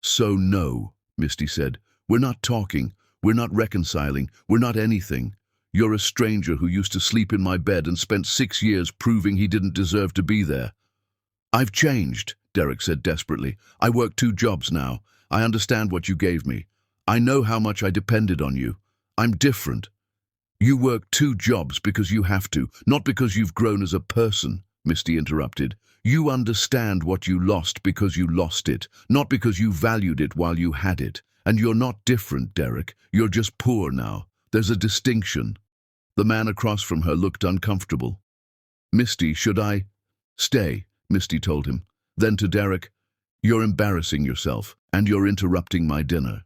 So no, Misty said. We're not talking. We're not reconciling. We're not anything. You're a stranger who used to sleep in my bed and spent 6 years proving he didn't deserve to be there. I've changed, Derek said desperately. I work 2 jobs now. I understand what you gave me. I know how much I depended on you. I'm different. You work 2 jobs because you have to, not because you've grown as a person, Misty interrupted. You understand what you lost because you lost it, not because you valued it while you had it. And you're not different, Derek. You're just poor now. There's a distinction. The man across from her looked uncomfortable. Misty, should I? Stay, Misty told him. Then to Derek, you're embarrassing yourself, and you're interrupting my dinner.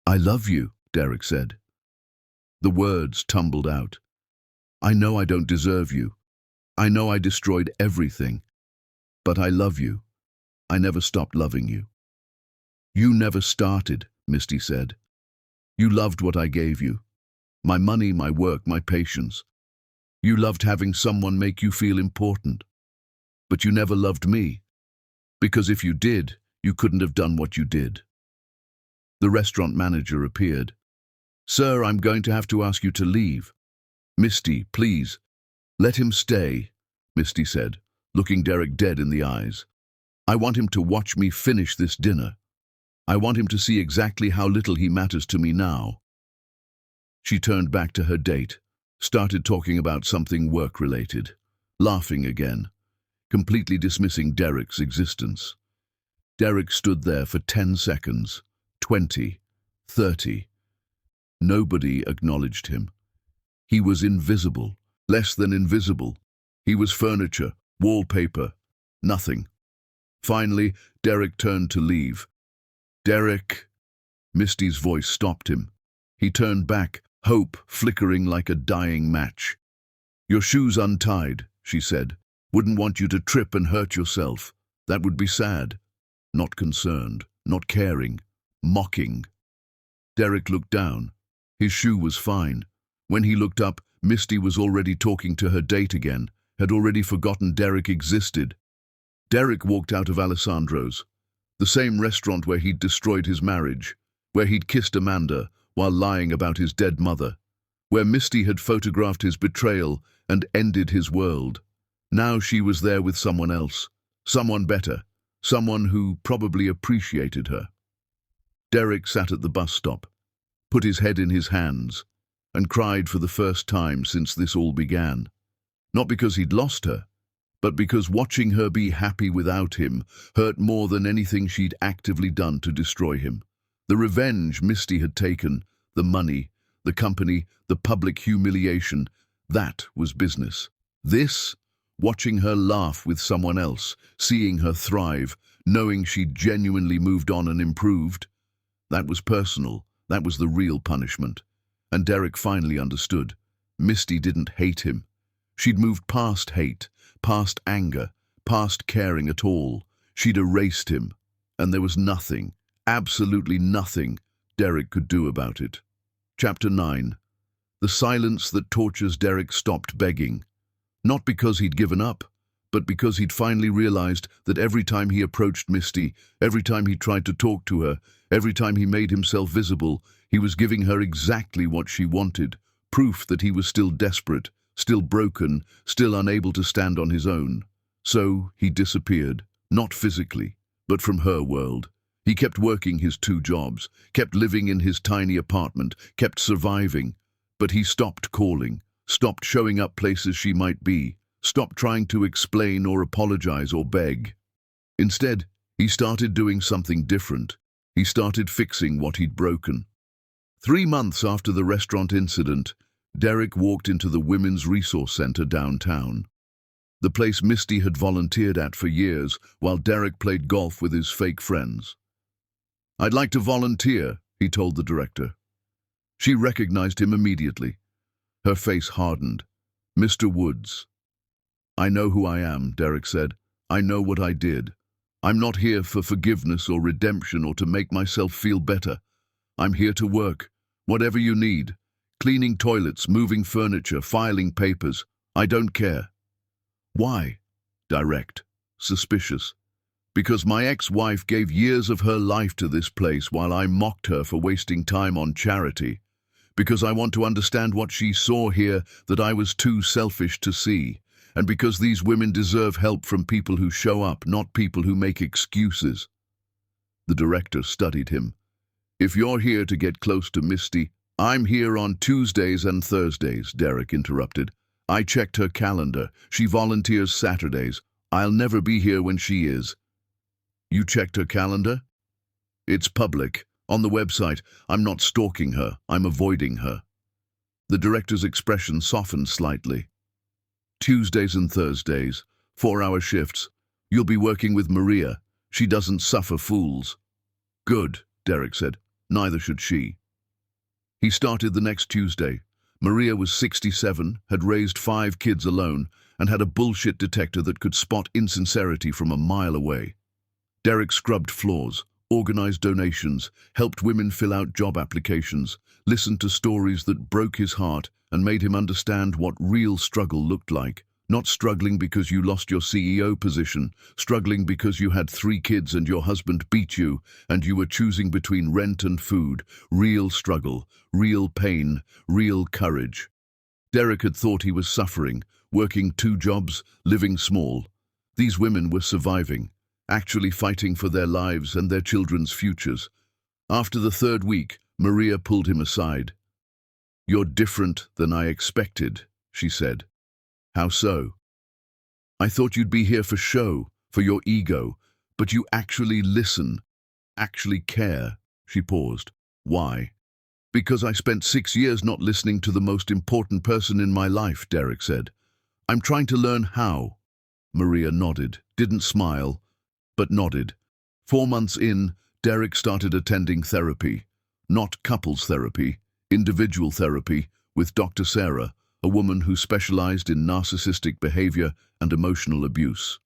I love you, Derek said. The words tumbled out. I know I don't deserve you. I know I destroyed everything. But I love you. I never stopped loving you. You never started, Misty said. You loved what I gave you. My money, my work, my patience. You loved having someone make you feel important. But you never loved me. Because if you did, you couldn't have done what you did. The restaurant manager appeared. Sir, I'm going to have to ask you to leave. Misty, please. Let him stay, Misty said, looking Derek dead in the eyes. I want him to watch me finish this dinner. I want him to see exactly how little he matters to me now. She turned back to her date, started talking about something work-related, laughing again, completely dismissing Derek's existence. Derek stood there for 10 seconds, 20, 30. Nobody acknowledged him. He was invisible, less than invisible. He was furniture, wallpaper, nothing. Finally, Derek turned to leave. Derek! Misty's voice stopped him. He turned back, hope flickering like a dying match. Your shoes untied, she said. Wouldn't want you to trip and hurt yourself. That would be sad. Not concerned, not caring, mocking. Derek looked down. His shoe was fine. When he looked up, Misty was already talking to her date again, had already forgotten Derek existed. Derek walked out of Alessandro's, the same restaurant where he'd destroyed his marriage, where he'd kissed Amanda while lying about his dead mother, where Misty had photographed his betrayal and ended his world. Now she was there with someone else, someone better, someone who probably appreciated her. Derek sat at the bus stop, put his head in his hands, and cried for the first time since this all began. Not because he'd lost her, but because watching her be happy without him hurt more than anything she'd actively done to destroy him. The revenge Misty had taken, the money, the company, the public humiliation, that was business. This, watching her laugh with someone else, seeing her thrive, knowing she'd genuinely moved on and improved, that was personal, that was the real punishment. And Derek finally understood. Misty didn't hate him. She'd moved past hate, past anger, past caring at all. She'd erased him, and there was nothing, absolutely nothing, Derek could do about it. Chapter 9. The silence that tortures Derek stopped begging. Not because he'd given up, but because he'd finally realized that every time he approached Misty, every time he tried to talk to her, every time he made himself visible, he was giving her exactly what she wanted, proof that he was still desperate, still broken, still unable to stand on his own. So he disappeared, not physically, but from her world. He kept working his 2 jobs, kept living in his tiny apartment, kept surviving, but he stopped calling, stopped showing up places she might be, stopped trying to explain or apologize or beg. Instead, he started doing something different. He started fixing what he'd broken. 3 months after the restaurant incident, Derek walked into the Women's Resource Center downtown. The place Misty had volunteered at for years while Derek played golf with his fake friends. "I'd like to volunteer," he told the director. She recognized him immediately. Her face hardened. "Mr. Woods." "I know who I am," Derek said. "I know what I did. I'm not here for forgiveness or redemption or to make myself feel better. I'm here to work. Whatever you need. Cleaning toilets, moving furniture, filing papers. I don't care." "Why?" Direct. Suspicious. "Because my ex-wife gave years of her life to this place while I mocked her for wasting time on charity. Because I want to understand what she saw here that I was too selfish to see. And because these women deserve help from people who show up, not people who make excuses." The director studied him. "If you're here to get close to Misty—" "I'm here on Tuesdays and Thursdays," Derek interrupted. "I checked her calendar. She volunteers Saturdays. I'll never be here when she is." "You checked her calendar?" "It's public. On the website. I'm not stalking her. I'm avoiding her." The director's expression softened slightly. "Tuesdays and Thursdays. 4-hour shifts. You'll be working with Maria. She doesn't suffer fools." "Good," Derek said. "Neither should she." He started the next Tuesday. Maria was 67, had raised 5 kids alone, and had a bullshit detector that could spot insincerity from a mile away. Derek scrubbed floors, organized donations, helped women fill out job applications, listened to stories that broke his heart and made him understand what real struggle looked like. Not struggling because you lost your CEO position, struggling because you had 3 kids and your husband beat you and you were choosing between rent and food. Real struggle, real pain, real courage. Derek had thought he was suffering, working 2 jobs, living small. These women were surviving, actually fighting for their lives and their children's futures. After the 3rd week, Maria pulled him aside. "You're different than I expected," she said. "How so?" "I thought you'd be here for show, for your ego, but you actually listen, actually care." She paused. "Why?" "Because I spent 6 years not listening to the most important person in my life," Derek said. "I'm trying to learn how." Maria nodded, didn't smile, but nodded. 4 months in, Derek started attending therapy. Not couples therapy, individual therapy, with Dr. Sarah, a woman who specialized in narcissistic behavior and emotional abuse.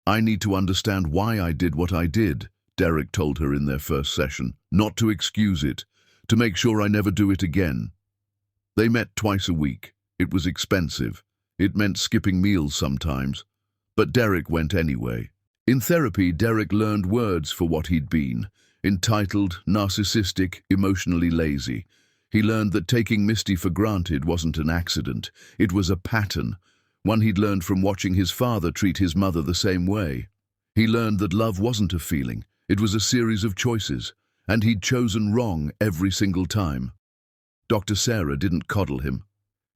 "I need to understand why I did what I did," Derek told her in their first session, "not to excuse it, to make sure I never do it again." They met twice a week. It was expensive. It meant skipping meals sometimes. But Derek went anyway. In therapy, Derek learned words for what he'd been: entitled, narcissistic, emotionally lazy. He learned that taking Misty for granted wasn't an accident. It was a pattern, one he'd learned from watching his father treat his mother the same way. He learned that love wasn't a feeling, it was a series of choices, and he'd chosen wrong every single time. Dr. Sarah didn't coddle him.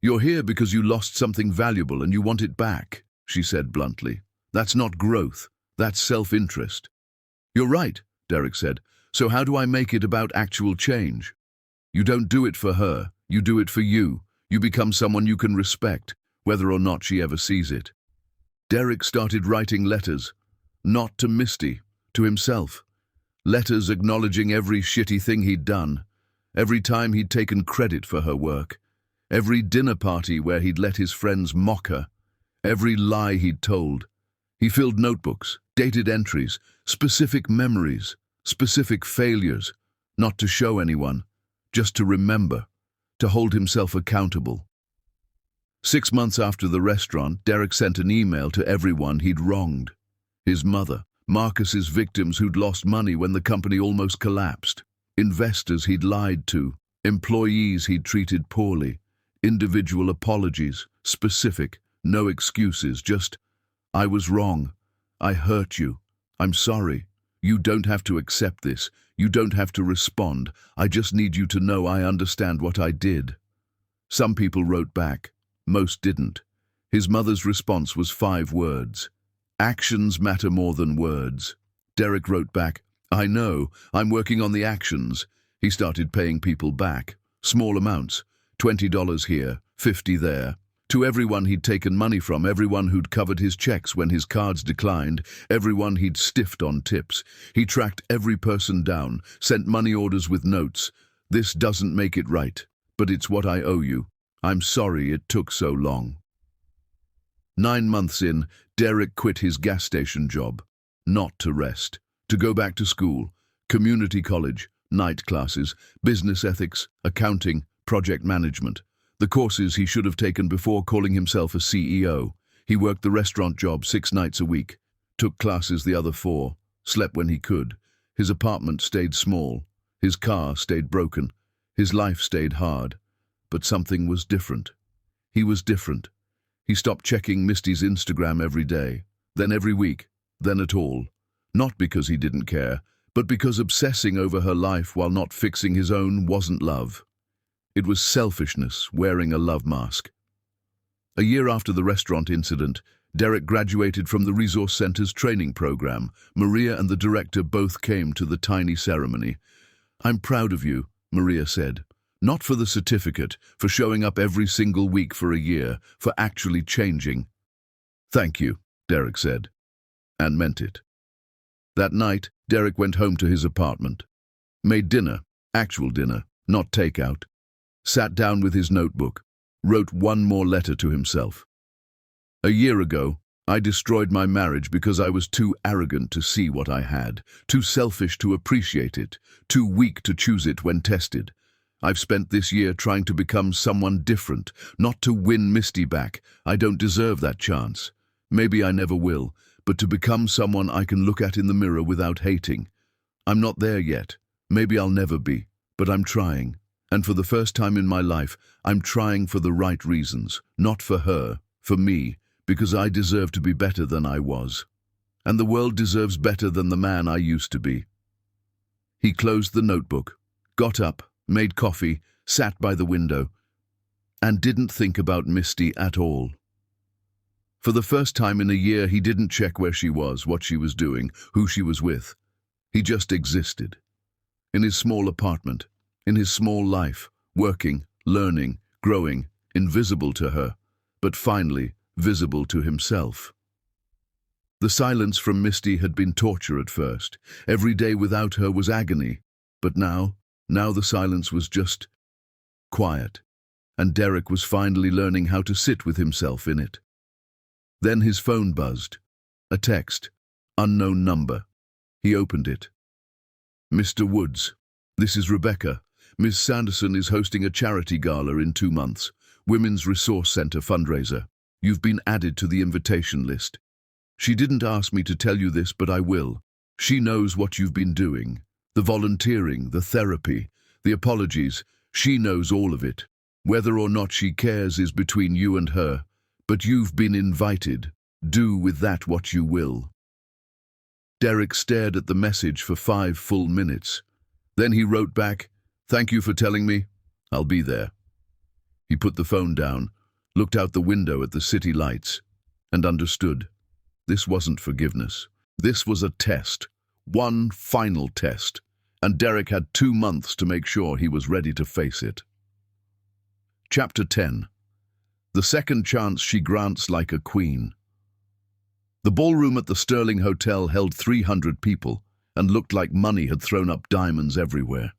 "You're here because you lost something valuable and you want it back," she said bluntly. "That's not growth, that's self-interest." "You're right," Derek said. "So how do I make it about actual change?" "You don't do it for her, you do it for you. You become someone you can respect, whether or not she ever sees it." Derek started writing letters, not to Misty, to himself. Letters acknowledging every shitty thing he'd done, every time he'd taken credit for her work, every dinner party where he'd let his friends mock her, every lie he'd told. He filled notebooks, dated entries, specific memories, specific failures, not to show anyone, just to remember, to hold himself accountable. 6 months after the restaurant, Derek sent an email to everyone he'd wronged. His mother, Marcus's victims who'd lost money when the company almost collapsed, investors he'd lied to, Employees he'd treated poorly. Individual apologies, specific, no excuses, just, "I was wrong. I hurt you. I'm sorry. You don't have to accept this. You don't have to respond. I just need you to know I understand what I did." Some people wrote back. Most didn't. His mother's response was 5 words. "Actions matter more than words." Derek wrote back, "I know. I'm working on the actions." He started paying people back. Small amounts. $20 here, $50 there. To everyone he'd taken money from, everyone who'd covered his checks when his cards declined, everyone he'd stiffed on tips. He tracked every person down, sent money orders with notes. "This doesn't make it right, but it's what I owe you. I'm sorry it took so long." 9 months in, Derek quit his gas station job. Not to rest. To go back to school. Community college. Night classes, business ethics, accounting, project management. The courses he should have taken before calling himself a CEO. He worked the restaurant job 6 nights a week, took classes the other 4, slept when he could. His apartment stayed small. His car stayed broken. His life stayed hard. But something was different. He was different. He stopped checking Misty's Instagram every day, then every week, then at all. Not because he didn't care, but because obsessing over her life while not fixing his own wasn't love. It was selfishness wearing a love mask. A year after the restaurant incident, Derek graduated from the Resource Center's training program. Maria and the director both came to the tiny ceremony. "I'm proud of you," Maria said. "Not for the certificate, for showing up every single week for a year, for actually changing." "Thank you," Derek said, and meant it. That night, Derek went home to his apartment. Made dinner, actual dinner, not takeout. Sat down with his notebook. Wrote one more letter to himself. "A year ago, I destroyed my marriage because I was too arrogant to see what I had, too selfish to appreciate it, too weak to choose it when tested. I've spent this year trying to become someone different, not to win Misty back. I don't deserve that chance. Maybe I never will, but to become someone I can look at in the mirror without hating. I'm not there yet. Maybe I'll never be, but I'm trying. And for the first time in my life, I'm trying for the right reasons, not for her, for me, because I deserve to be better than I was. And the world deserves better than the man I used to be." He closed the notebook, got up, made coffee, sat by the window, and didn't think about Misty at all. For the first time in a year, he didn't check where she was, what she was doing, who she was with. He just existed. In his small apartment, in his small life, working, learning, growing, invisible to her, but finally visible to himself. The silence from Misty had been torture at first. Every day without her was agony. But now the silence was just quiet, and Derek was finally learning how to sit with himself in it. Then his phone buzzed. A text. Unknown number. He opened it. "Mr. Woods, this is Rebecca. Ms. Sanderson is hosting a charity gala in 2 months. Women's Resource Center fundraiser. You've been added to the invitation list. She didn't ask me to tell you this, but I will. She knows what you've been doing. The volunteering, the therapy, the apologies. She knows all of it. Whether or not she cares is between you and her. But you've been invited. Do with that what you will." Derek stared at the message for 5 full minutes. Then he wrote back, "Thank you for telling me. I'll be there." He put the phone down, looked out the window at the city lights, and understood. This wasn't forgiveness. This was a test. One final test. And Derek had 2 months to make sure he was ready to face it. Chapter 10. The second chance she grants like a queen. The ballroom at the Sterling Hotel held 300 people and looked like money had thrown up diamonds everywhere.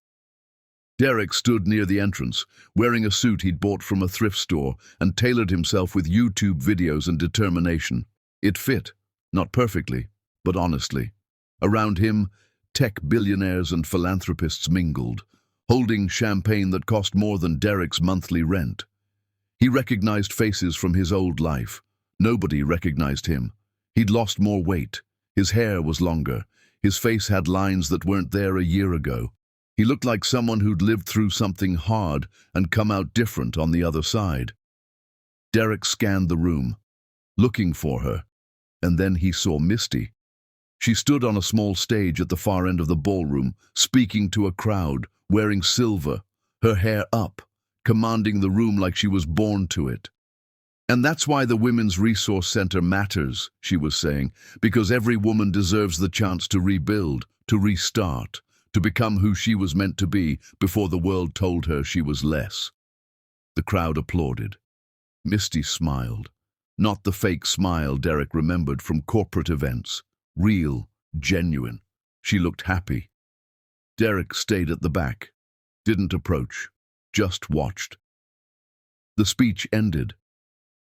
Derek stood near the entrance, wearing a suit he'd bought from a thrift store and tailored himself with YouTube videos and determination. It fit, not perfectly, but honestly. Around him, tech billionaires and philanthropists mingled, holding champagne that cost more than Derek's monthly rent. He recognized faces from his old life. Nobody recognized him. He'd lost more weight. His hair was longer. His face had lines that weren't there a year ago. He looked like someone who'd lived through something hard and come out different on the other side. Derek scanned the room, looking for her, and then he saw Misty. She stood on a small stage at the far end of the ballroom, speaking to a crowd, wearing silver, her hair up, commanding the room like she was born to it. "And that's why the Women's Resource Center matters," she was saying, "because every woman deserves the chance to rebuild, to restart, to become who she was meant to be before the world told her she was less." The crowd applauded. Misty smiled. Not the fake smile Derek remembered from corporate events. Real, genuine. She looked happy. Derek stayed at the back, didn't approach, just watched. The speech ended.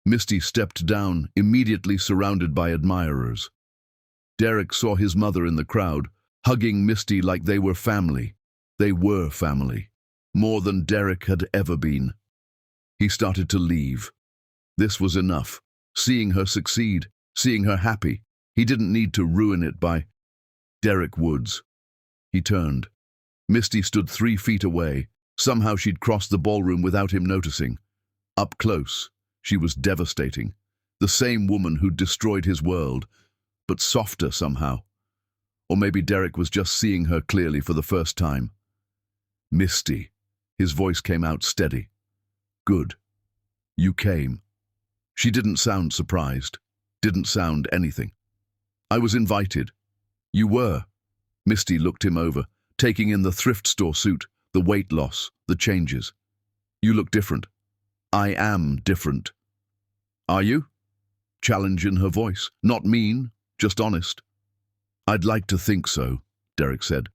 Misty stepped down, immediately surrounded by admirers. Derek saw his mother in the crowd, hugging Misty like they were family. They were family, more than Derek had ever been. He started to leave. This was enough. Seeing her succeed, seeing her happy. He didn't need to ruin it by Derek Woods. He turned. Misty stood 3 feet away. Somehow she'd crossed the ballroom without him noticing. Up close, she was devastating. The same woman who'd destroyed his world, but softer somehow. Or maybe Derek was just seeing her clearly for the first time. "Misty." His voice came out steady. "Good. You came." She didn't sound surprised, didn't sound anything. "I was invited." "You were." Misty looked him over, taking in the thrift store suit, the weight loss, the changes. "You look different." "I am different." "Are you?" Challenge in her voice. Not mean, just honest. "I'd like to think so," Derek said.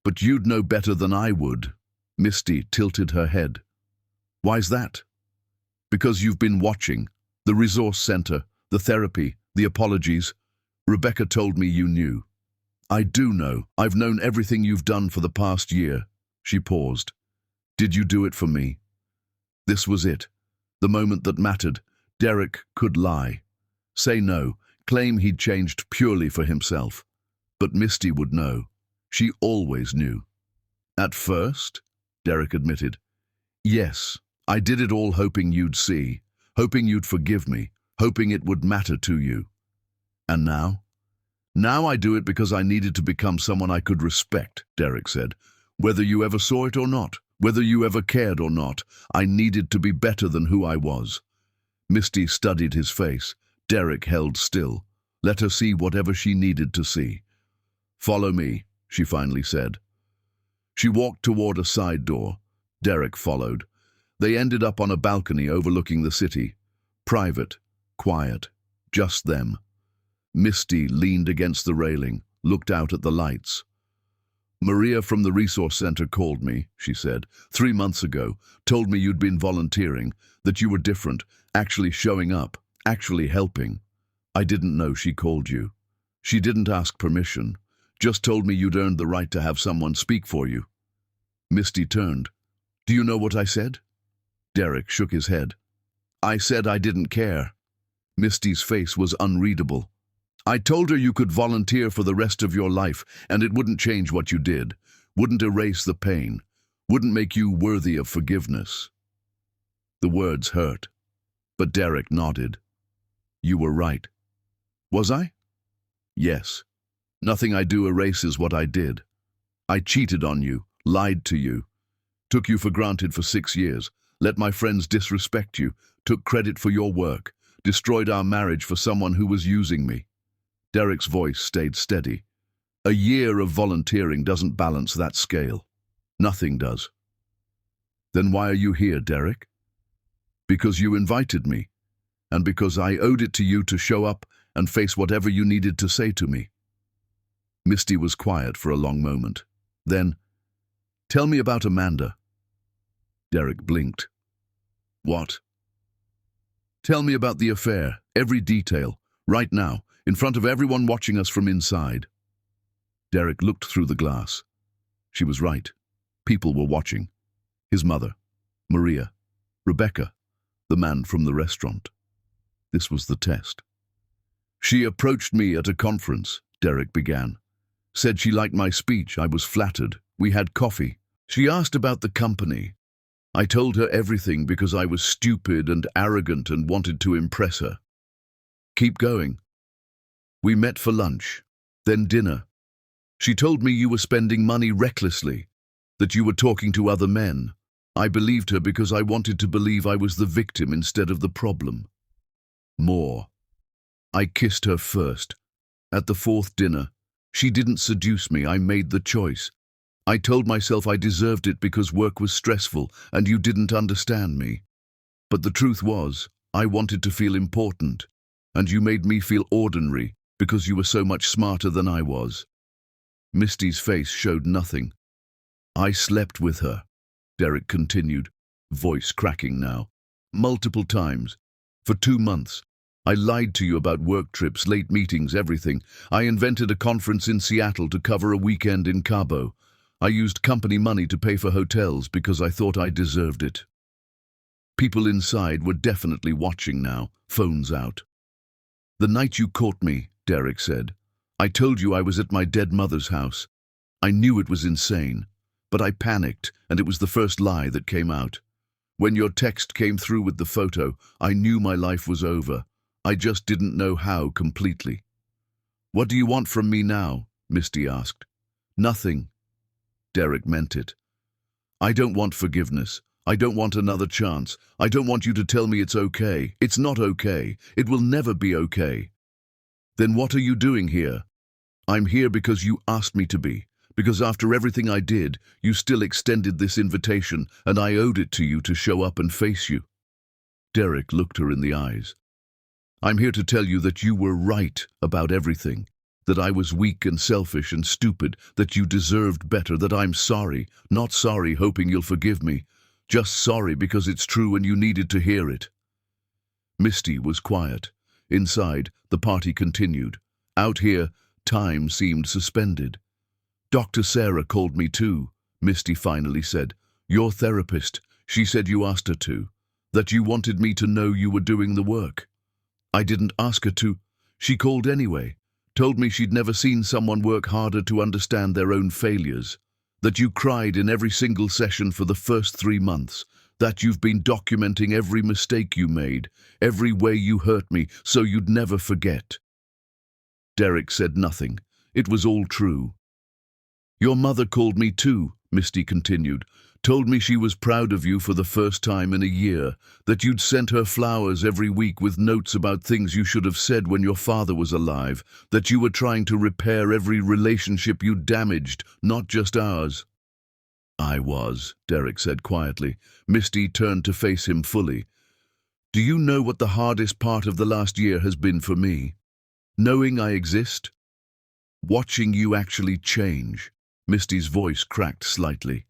"But you'd know better than I would." Misty tilted her head. "Why's that?" "Because you've been watching. The resource center, the therapy, the apologies. Rebecca told me you knew." "I do know. I've known everything you've done for the past year." She paused. "Did you do it for me?" This was it. The moment that mattered. Derek could lie. Say no. Claim he'd changed purely for himself. But Misty would know. She always knew. "At first," Derek admitted. "Yes, I did it all hoping you'd see. Hoping you'd forgive me, hoping it would matter to you. And now? Now I do it because I needed to become someone I could respect," Derek said. "Whether you ever saw it or not, whether you ever cared or not, I needed to be better than who I was." Misty studied his face. Derek held still. Let her see whatever she needed to see. "Follow me," she finally said. She walked toward a side door. Derek followed. They ended up on a balcony overlooking the city. Private, quiet, just them. Misty leaned against the railing, looked out at the lights. "Maria from the resource center called me," she said, 3 months ago, "told me you'd been volunteering, that you were different, actually showing up, actually helping. I didn't know she called you. She didn't ask permission, just told me you'd earned the right to have someone speak for you." Misty turned. "Do you know what I said?" Derek shook his head. "I said I didn't care." Misty's face was unreadable. "I told her you could volunteer for the rest of your life, and it wouldn't change what you did, wouldn't erase the pain, wouldn't make you worthy of forgiveness." The words hurt, but Derek nodded. "You were right." "Was I?" "Yes. Nothing I do erases what I did. I cheated on you, lied to you, took you for granted for 6 years, let my friends disrespect you, took credit for your work, destroyed our marriage for someone who was using me." Derek's voice stayed steady. "A year of volunteering doesn't balance that scale. Nothing does." "Then why are you here, Derek?" "Because you invited me, and because I owed it to you to show up and face whatever you needed to say to me." Misty was quiet for a long moment. Then, "Tell me about Amanda." Derek blinked. "What?" "Tell me about the affair, every detail, right now, in front of everyone watching us from inside." Derek looked through the glass. She was right. People were watching. His mother, Maria, Rebecca, the man from the restaurant. This was the test. "She approached me at a conference," Derek began. "Said she liked my speech. I was flattered. We had coffee. She asked about the company. I told her everything because I was stupid and arrogant and wanted to impress her. Keep going. We met for lunch, then dinner. She told me you were spending money recklessly, that you were talking to other men. I believed her because I wanted to believe I was the victim instead of the problem. More. I kissed her first. At the fourth dinner, she didn't seduce me, I made the choice. I told myself I deserved it because work was stressful and you didn't understand me. But the truth was, I wanted to feel important, and you made me feel ordinary because you were so much smarter than I was. Misty's face showed nothing. I slept with her, Derek continued, voice cracking now. Multiple times. For 2 months. I lied to you about work trips, late meetings, everything. I invented a conference in Seattle to cover a weekend in Cabo. I used company money to pay for hotels because I thought I deserved it. People inside were definitely watching now, phones out. The night you caught me, Derek said, I told you I was at my dead mother's house. I knew it was insane, but I panicked and it was the first lie that came out. When your text came through with the photo, I knew my life was over. I just didn't know how completely. What do you want from me now? Misty asked. Nothing. Derek meant it. I don't want forgiveness. I don't want another chance. I don't want you to tell me it's okay. It's not okay. It will never be okay. Then what are you doing here? I'm here because you asked me to be. Because after everything I did, you still extended this invitation, and I owed it to you to show up and face you. Derek looked her in the eyes. I'm here to tell you that you were right about everything. That I was weak and selfish and stupid, that you deserved better, that I'm sorry, not sorry hoping you'll forgive me, just sorry because it's true and you needed to hear it. Misty was quiet. Inside, the party continued. Out here, time seemed suspended. Dr. Sarah called me too, Misty finally said. Your therapist, she said you asked her to, that you wanted me to know you were doing the work. I didn't ask her to. She called anyway. Told me she'd never seen someone work harder to understand their own failures, that you cried in every single session for the first 3 months, that you've been documenting every mistake you made, every way you hurt me, so you'd never forget. Derek said nothing. It was all true. Your mother called me too, Misty continued, told me she was proud of you for the first time in a year, that you'd sent her flowers every week with notes about things you should have said when your father was alive, that you were trying to repair every relationship you'd damaged, not just ours. I was, Derek said quietly. Misty turned to face him fully. Do you know what the hardest part of the last year has been for me? Knowing I exist? Watching you actually change. Misty's voice cracked slightly.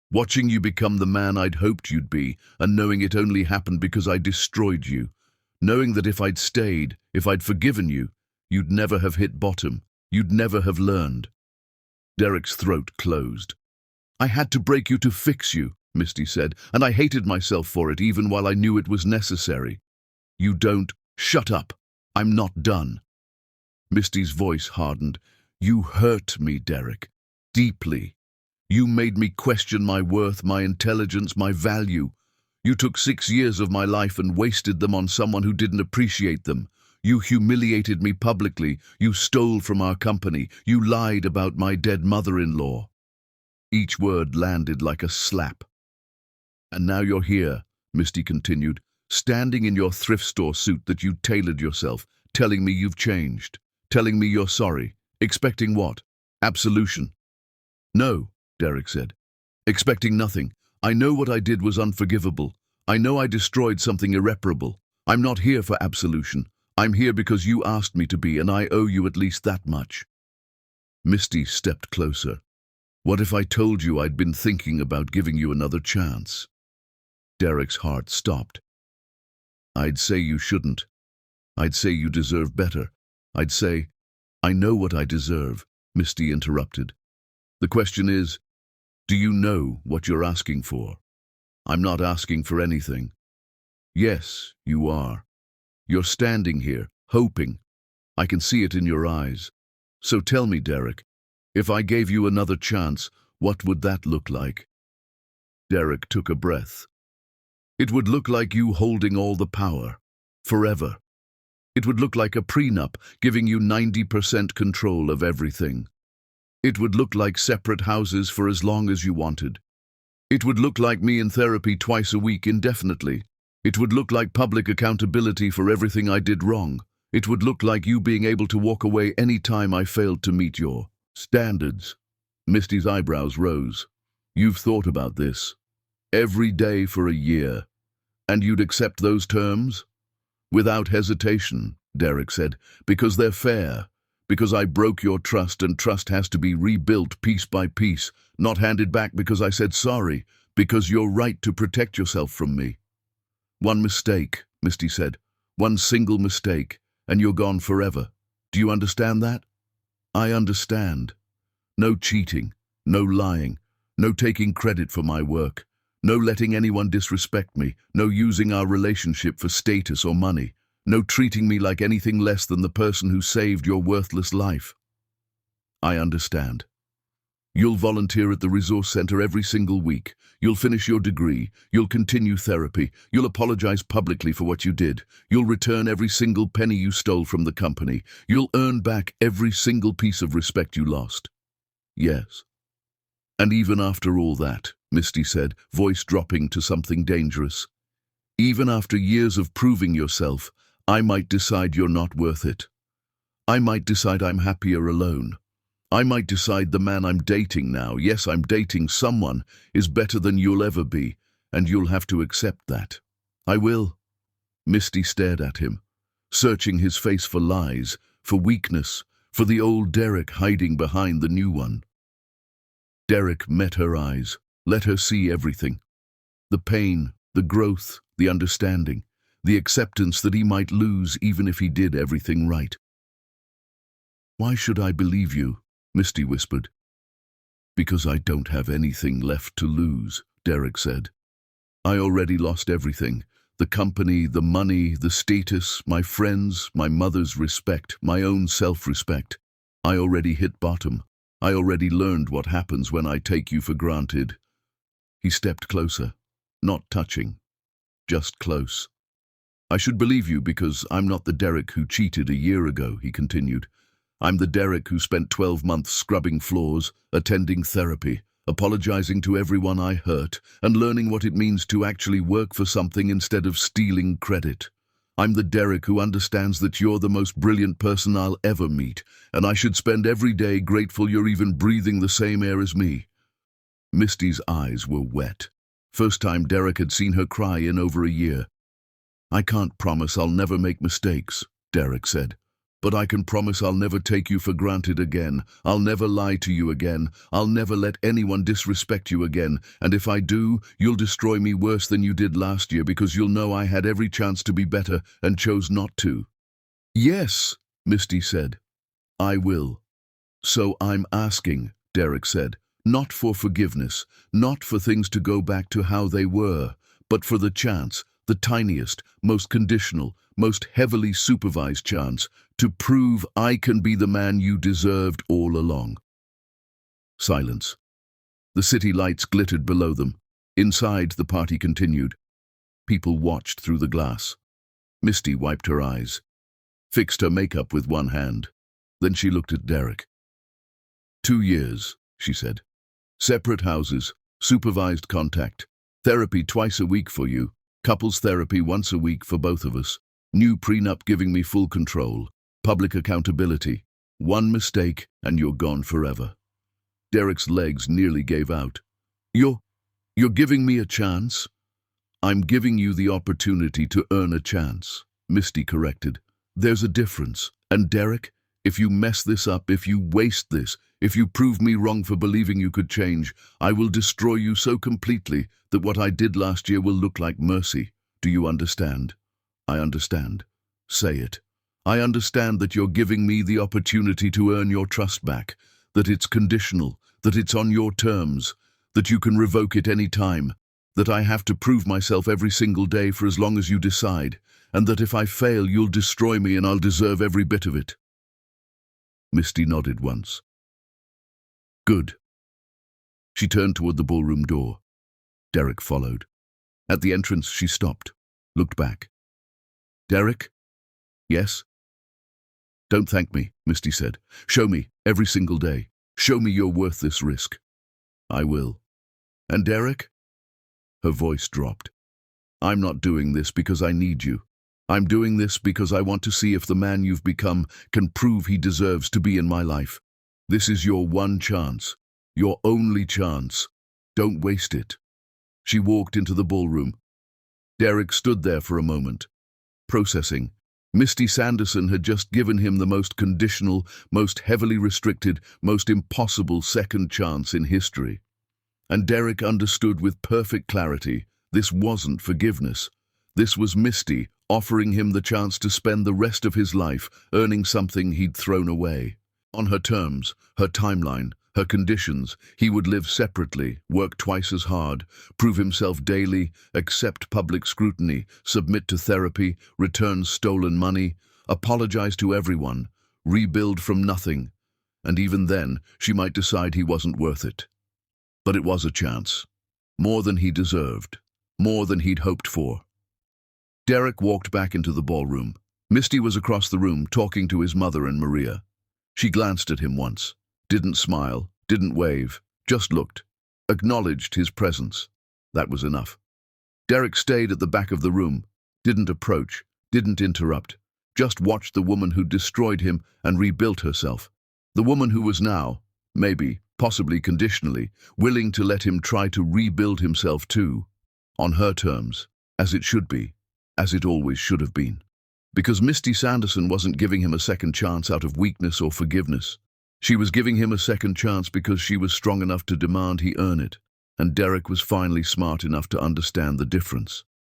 Watching you become the man I'd hoped you'd be, and knowing it only happened because I destroyed you. Knowing that if I'd stayed, if I'd forgiven you, you'd never have hit bottom. You'd never have learned. Derek's throat closed. I had to break you to fix you, Misty said, and I hated myself for it even while I knew it was necessary. You don't. Shut up. I'm not done. Misty's voice hardened. You hurt me, Derek. Deeply. You made me question my worth, my intelligence, my value. You took 6 years of my life and wasted them on someone who didn't appreciate them. You humiliated me publicly. You stole from our company. You lied about my dead mother-in-law. Each word landed like a slap. And now you're here, Misty continued, standing in your thrift store suit that you tailored yourself, telling me you've changed, telling me you're sorry. Expecting what? Absolution. No, Derek said. Expecting nothing. I know what I did was unforgivable. I know I destroyed something irreparable. I'm not here for absolution. I'm here because you asked me to be, and I owe you at least that much. Misty stepped closer. What if I told you I'd been thinking about giving you another chance? Derek's heart stopped. I'd say you shouldn't. I'd say you deserve better. I'd say, I know what I deserve, Misty interrupted. The question is, do you know what you're asking for? I'm not asking for anything. Yes, you are. You're standing here, hoping. I can see it in your eyes. So tell me, Derek, if I gave you another chance, What would that look like? Derek took a breath. It would look like you holding all the power. Forever. It would look like a prenup giving you 90% control of everything. It would look like separate houses for as long as you wanted. It would look like me in therapy twice a week indefinitely. It would look like public accountability for everything I did wrong. It would look like you being able to walk away any time I failed to meet your standards. Misty's eyebrows rose. You've thought about this. Every day for a year. And you'd accept those terms? Without hesitation, Derek said, because they're fair. Because I broke your trust, and trust has to be rebuilt piece by piece, not handed back because I said sorry, because you're right to protect yourself from me. One mistake, Misty said. One single mistake, and you're gone forever. Do you understand that? I understand. No cheating, no lying, no taking credit for my work, no letting anyone disrespect me, no using our relationship for status or money, no treating me like anything less than the person who saved your worthless life. I understand. You'll volunteer at the resource center every single week. You'll finish your degree. You'll continue therapy. You'll apologize publicly for what you did. You'll return every single penny you stole from the company. You'll earn back every single piece of respect you lost. Yes. And even after all that, Misty said, voice dropping to something dangerous, even after years of proving yourself, I might decide you're not worth it. I might decide I'm happier alone. I might decide the man I'm dating now, yes, I'm dating someone, is better than you'll ever be, and you'll have to accept that. I will. Misty stared at him, searching his face for lies, for weakness, for the old Derek hiding behind the new one. Derek met her eyes, let her see everything. The pain, the growth, the understanding, the acceptance that he might lose even if he did everything right. Why should I believe you? Misty whispered. Because I don't have anything left to lose, Derek said. I already lost everything. The company, the money, the status, my friends, my mother's respect, my own self-respect. I already hit bottom. I already learned what happens when I take you for granted. He stepped closer, not touching, just close. I should believe you because I'm not the Derek who cheated a year ago, he continued. I'm the Derek who spent 12 months scrubbing floors, attending therapy, apologizing to everyone I hurt, and learning what it means to actually work for something instead of stealing credit. I'm the Derek who understands that you're the most brilliant person I'll ever meet, and I should spend every day grateful you're even breathing the same air as me. Misty's eyes were wet. First time Derek had seen her cry in over a year. I can't promise I'll never make mistakes, Derek said. But I can promise I'll never take you for granted again. I'll never lie to you again. I'll never let anyone disrespect you again. And if I do, you'll destroy me worse than you did last year because you'll know I had every chance to be better and chose not to. Yes, Misty said. I will. So I'm asking, Derek said, not for forgiveness, not for things to go back to how they were, but for the chance, the tiniest, most conditional, most heavily supervised chance, to prove I can be the man you deserved all along. Silence. The city lights glittered below them. Inside, the party continued. People watched through the glass. Misty wiped her eyes, fixed her makeup with one hand. Then she looked at Derek. 2 years, she said. Separate houses, supervised contact, therapy twice a week for you, couples therapy once a week for both of us, new prenup giving me full control, public accountability. One mistake and you're gone forever. Derek's legs nearly gave out. You're giving me a chance? I'm giving you the opportunity to earn a chance, Misty corrected. There's a difference. And Derek, if you mess this up, if you waste this, if you prove me wrong for believing you could change, I will destroy you so completely that what I did last year will look like mercy. Do you understand? I understand. Say it. I understand that you're giving me the opportunity to earn your trust back, that it's conditional, that it's on your terms, that you can revoke it any time, that I have to prove myself every single day for as long as you decide, and that if I fail, you'll destroy me and I'll deserve every bit of it. Misty nodded once. Good. She turned toward the ballroom door. Derek followed. At the entrance, she stopped, looked back. "Derek?" "Yes?" "Don't thank me," Misty said. "Show me, every single day. Show me you're worth this risk." "I will." "And Derek?" Her voice dropped. "I'm not doing this because I need you. I'm doing this because I want to see if the man you've become can prove he deserves to be in my life. This is your one chance. Your only chance. Don't waste it." She walked into the ballroom. Derek stood there for a moment, processing. Misty Sanderson had just given him the most conditional, most heavily restricted, most impossible second chance in history. And Derek understood with perfect clarity, this wasn't forgiveness. This was Misty offering him the chance to spend the rest of his life earning something he'd thrown away. On her terms, her timeline, her conditions, he would live separately, work twice as hard, prove himself daily, accept public scrutiny, submit to therapy, return stolen money, apologize to everyone, rebuild from nothing. And even then, she might decide he wasn't worth it. But it was a chance. More than he deserved. More than he'd hoped for. Derek walked back into the ballroom. Misty was across the room, talking to his mother and Maria. She glanced at him once. Didn't smile, didn't wave, just looked, acknowledged his presence. That was enough. Derek stayed at the back of the room, didn't approach, didn't interrupt, just watched the woman who destroyed him and rebuilt herself. The woman who was now, maybe, possibly conditionally, willing to let him try to rebuild himself too, on her terms, as it should be, as it always should have been. Because Misty Sanderson wasn't giving him a second chance out of weakness or forgiveness. She was giving him a second chance because she was strong enough to demand he earn it, and Derek was finally smart enough to understand the difference.